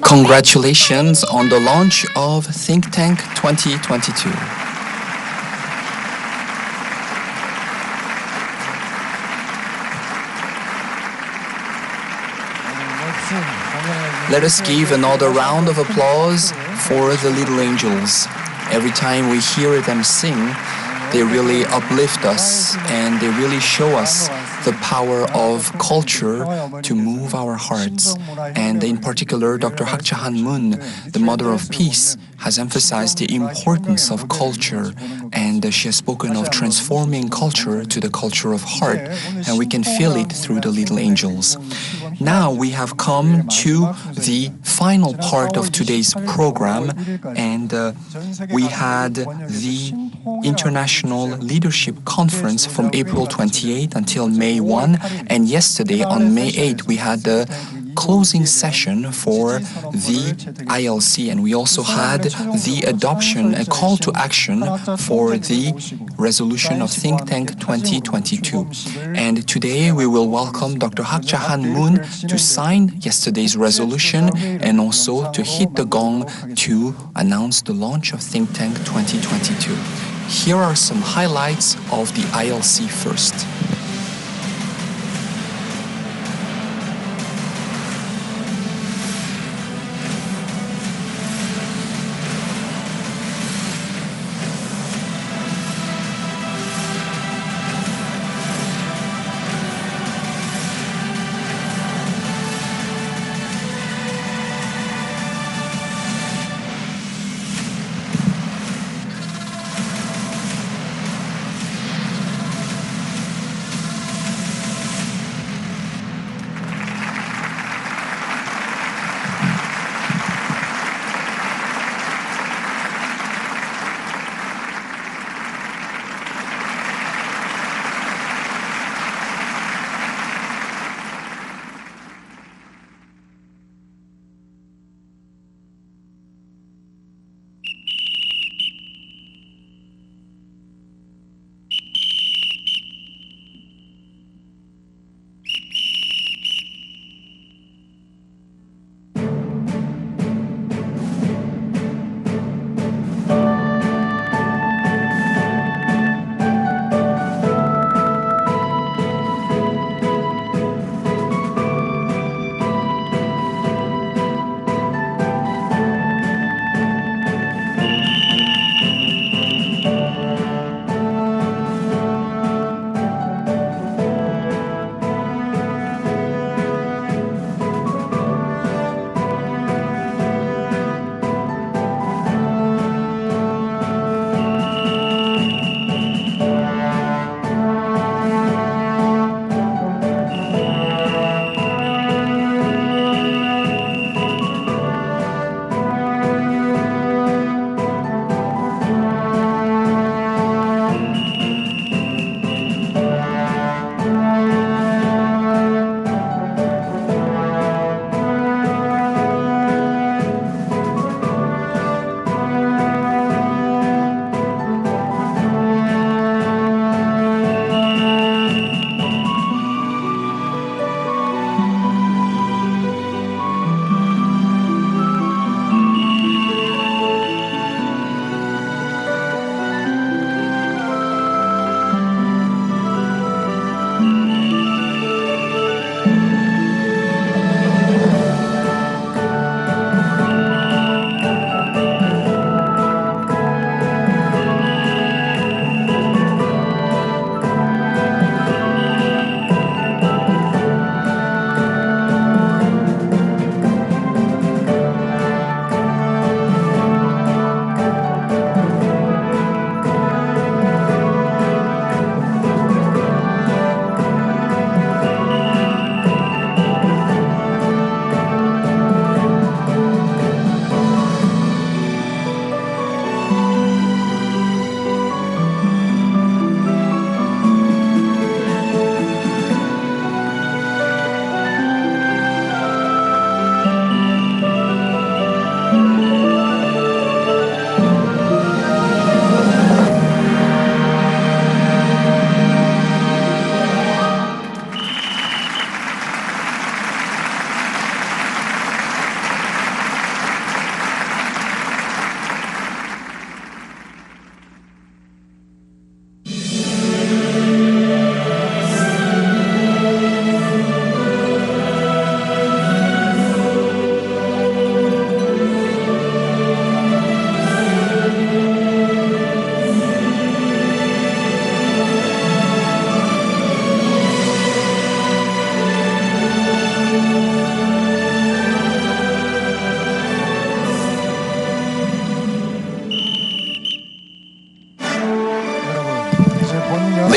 Congratulations on the launch of Think Tank 2022. Let us give another round of applause for the little angels. Every time we hear them sing, they really uplift us and they really show us the power of culture to move our hearts. And in particular, Dr. Hak Jahan Moon, the Mother of Peace, has emphasized the importance of culture, and she has spoken of transforming culture to the culture of heart, and we can feel it through the little angels. Now we have come to the final part of today's program, and we had the International Leadership Conference from April 28 until May 1, and yesterday on May 8 we had the closing session for the ILC, and we also had the adoption, a call to action for the resolution of Think Tank 2022. And today we will welcome Dr. Hak Jahan Moon to sign yesterday's resolution and also to hit the gong to announce the launch of Think Tank 2022. Here are some highlights of the ILC first.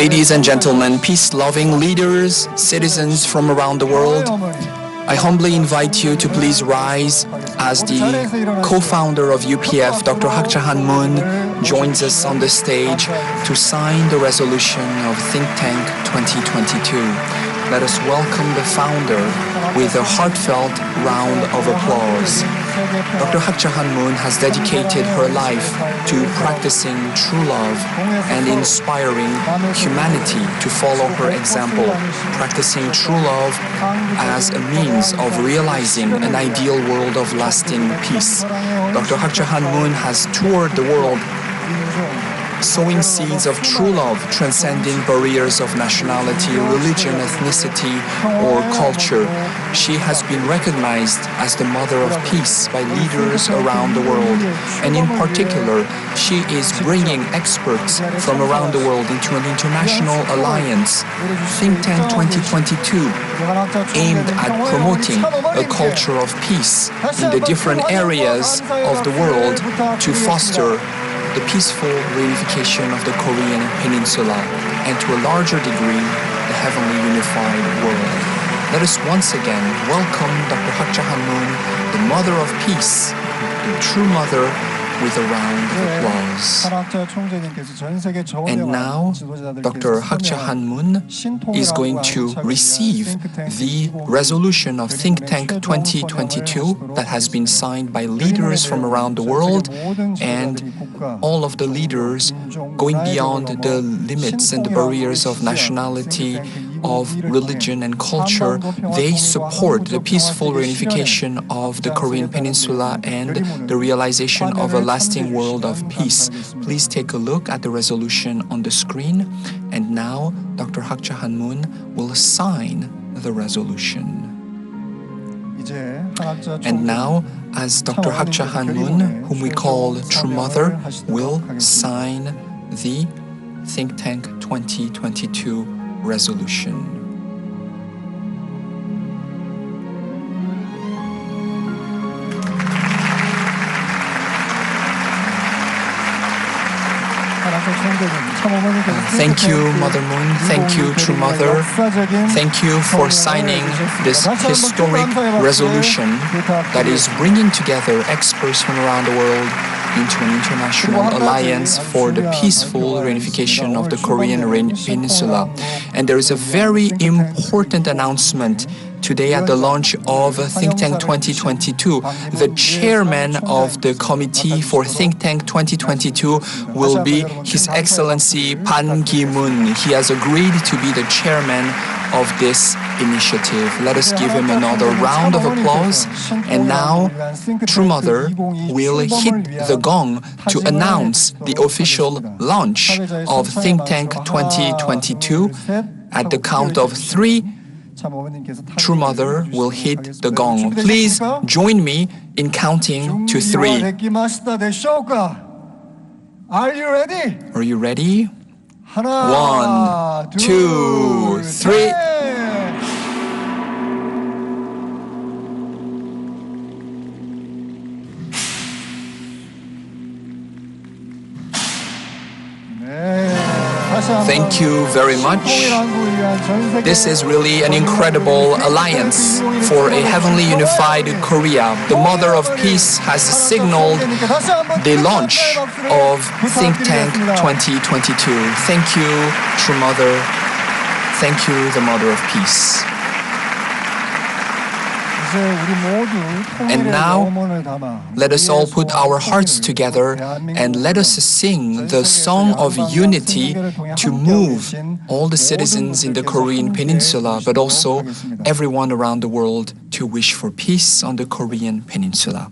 Ladies and gentlemen, peace-loving leaders, citizens from around the world, I humbly invite you to please rise as the co-founder of UPF, Dr. Hakchahan Moon, joins us on the stage to sign the resolution of Think Tank 2022. Let us welcome the founder with a heartfelt round of applause. Dr. Hakchahan Moon has dedicated her life to practicing true love and inspiring humanity to follow her example, practicing true love as a means of realizing an ideal world of lasting peace. Dr. Hakchahan Moon has toured the world sowing seeds of true love, transcending barriers of nationality, religion, ethnicity, or culture. She has been recognized as the mother of peace by leaders around the world. And in particular, she is bringing experts from around the world into an international alliance, Think Tank 2022, aimed at promoting a culture of peace in the different areas of the world to foster the peaceful reunification of the Korean Peninsula, and to a larger degree, the heavenly unified world. Let us once again welcome Dr. Hakchahan Moon, the mother of peace, the true mother, with a round of applause. And now, Dr. Hakchahan Moon is going to receive the resolution of Think Tank 2022 that has been signed by leaders from around the world, and all of the leaders going beyond the limits and the barriers of nationality, of religion and culture. They support the peaceful reunification of the Korean Peninsula and the realization of a lasting world of peace. Please take a look at the resolution on the screen. And now, Dr. Hakchahan Moon will sign the resolution. And now, as Dr. Hakchahan Moon, whom we call True Mother, will sign the Think Tank 2022 resolution. Thank you, Mother Moon. Thank you, True Mother. Thank you for signing this historic resolution that is bringing together experts from around the world into an international alliance for the peaceful reunification of the Korean Peninsula. And there is a very important announcement today at the launch of Think Tank 2022. The chairman of the committee for Think Tank 2022 will be His Excellency Pan Ki-moon. He has agreed to be the chairman of this initiative. Let us give him another round of applause. And now, True Mother will hit the gong to announce the official launch of Think Tank 2022. At the count of 3, True Mother will hit the gong. Please join me in counting to 3. Are you ready? Are you ready? 1, 2, 3. Thank you very much. This is really an incredible alliance for a heavenly unified Korea. The Mother of Peace has signaled the launch of Think Tank 2022. Thank you, True Mother. Thank you, the Mother of Peace. And now, let us all put our hearts together and let us sing the song of unity to move all the citizens in the Korean Peninsula, but also everyone around the world, to wish for peace on the Korean Peninsula.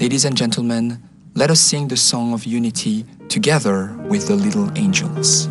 Ladies and gentlemen, let us sing the song of unity together with the little angels.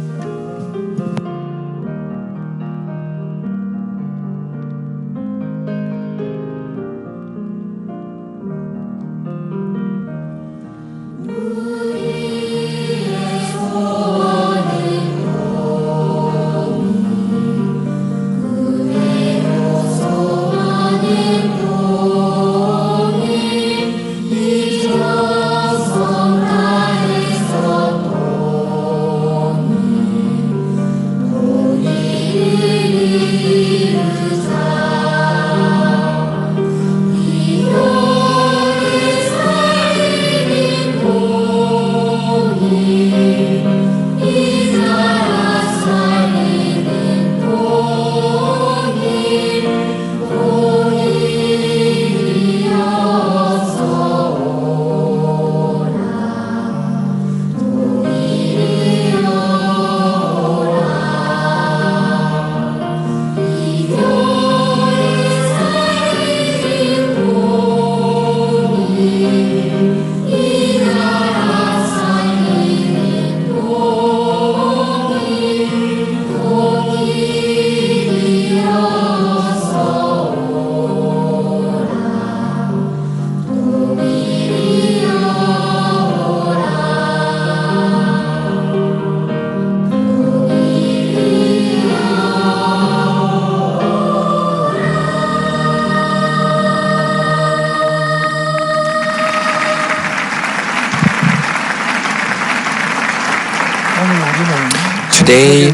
Today,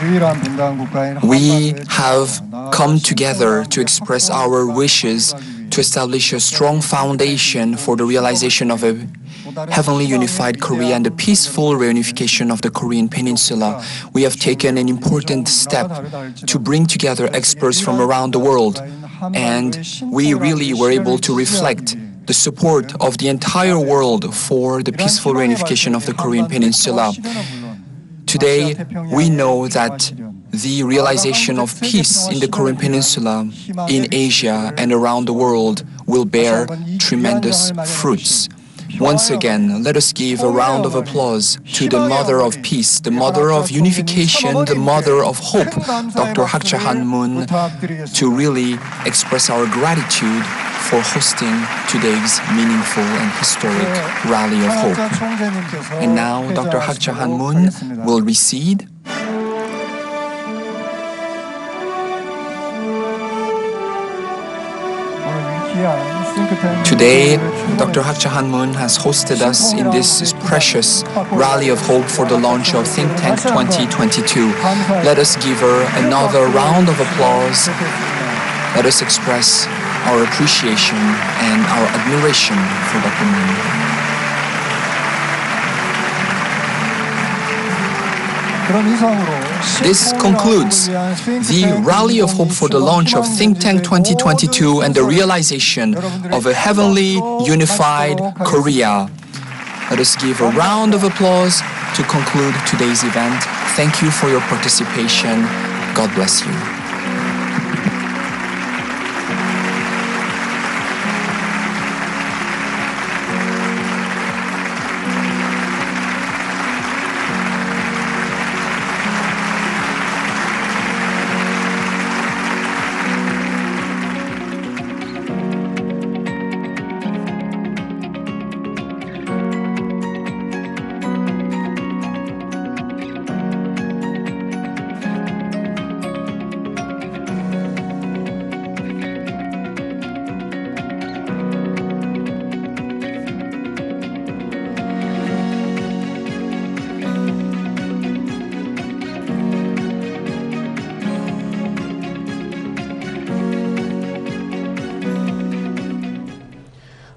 we have come together to express our wishes to establish a strong foundation for the realization of a heavenly unified Korea and the peaceful reunification of the Korean Peninsula. We have taken an important step to bring together experts from around the world, and we really were able to reflect the support of the entire world for the peaceful reunification of the Korean Peninsula. Today, we know that the realization of peace in the Korean Peninsula, in Asia, and around the world will bear tremendous fruits. Once again, let us give a round of applause to the Mother of Peace, the Mother of Unification, the Mother of Hope, Dr. Hak Ja-han-moon, to really express our gratitude for hosting today's meaningful and historic Rally of Hope. And now, Dr. Hak Ja-han-moon will recede. Today, Dr. Hak Ja-han-moon has hosted us in this precious Rally of Hope for the launch of Think Tank 2022. Let us give her another round of applause. Let us express our appreciation and our admiration for Dr. Moon. This concludes the Rally of Hope for the launch of Think Tank 2022 and the realization of a heavenly, unified Korea. Let us give a round of applause to conclude today's event. Thank you for your participation. God bless you.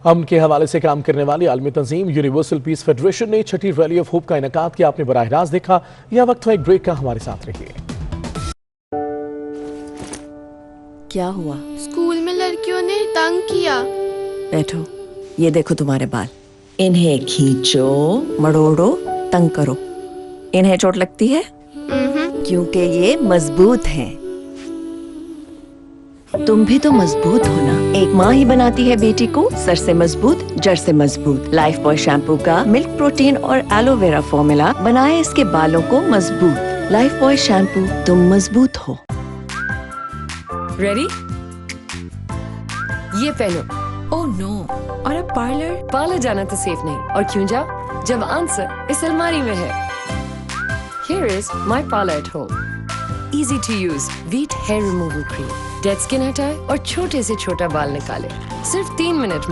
अमन के हवाले से काम करने वाली आलमी तंजीम universal peace federation ने छठी rally of hope का इनेकाद किया। आपने बराह रास्त देखा। यह वक्त है एक ब्रेक का, हमारे साथ रहिए। क्या हुआ? स्कूल में लड़कियों ने तंग किया। बैठो, ये देखो तुम्हारे बाल, इन्हें खींचो, मरोड़ो, तंग करो। इन्हें चोट लगती है? क्योंकि ये मजबूत हैं। तुम भी तो मजबूत हो ना। एक माँ ही बनाती है बेटी को सर से मजबूत, जड़ से मजबूत। लाइफ बॉय शैम्पू का मिल्क प्रोटीन और एलोवेरा फॉर्मूला बनाए इसके बालों को मजबूत। लाइफ बॉय शैम्पू, तुम मजबूत हो। रेडी? ये पहनो। Oh no. और अब पार्लर जाना तो सेफ नहीं। और क्यों जाओ जब आंसर इस अलमारी में है। Here is my parlor at home. Easy to use wheat hair removal cream. Dead skin हटाए और छोटे से छोटा बाल निकाले सिर्फ 3 मिनट में।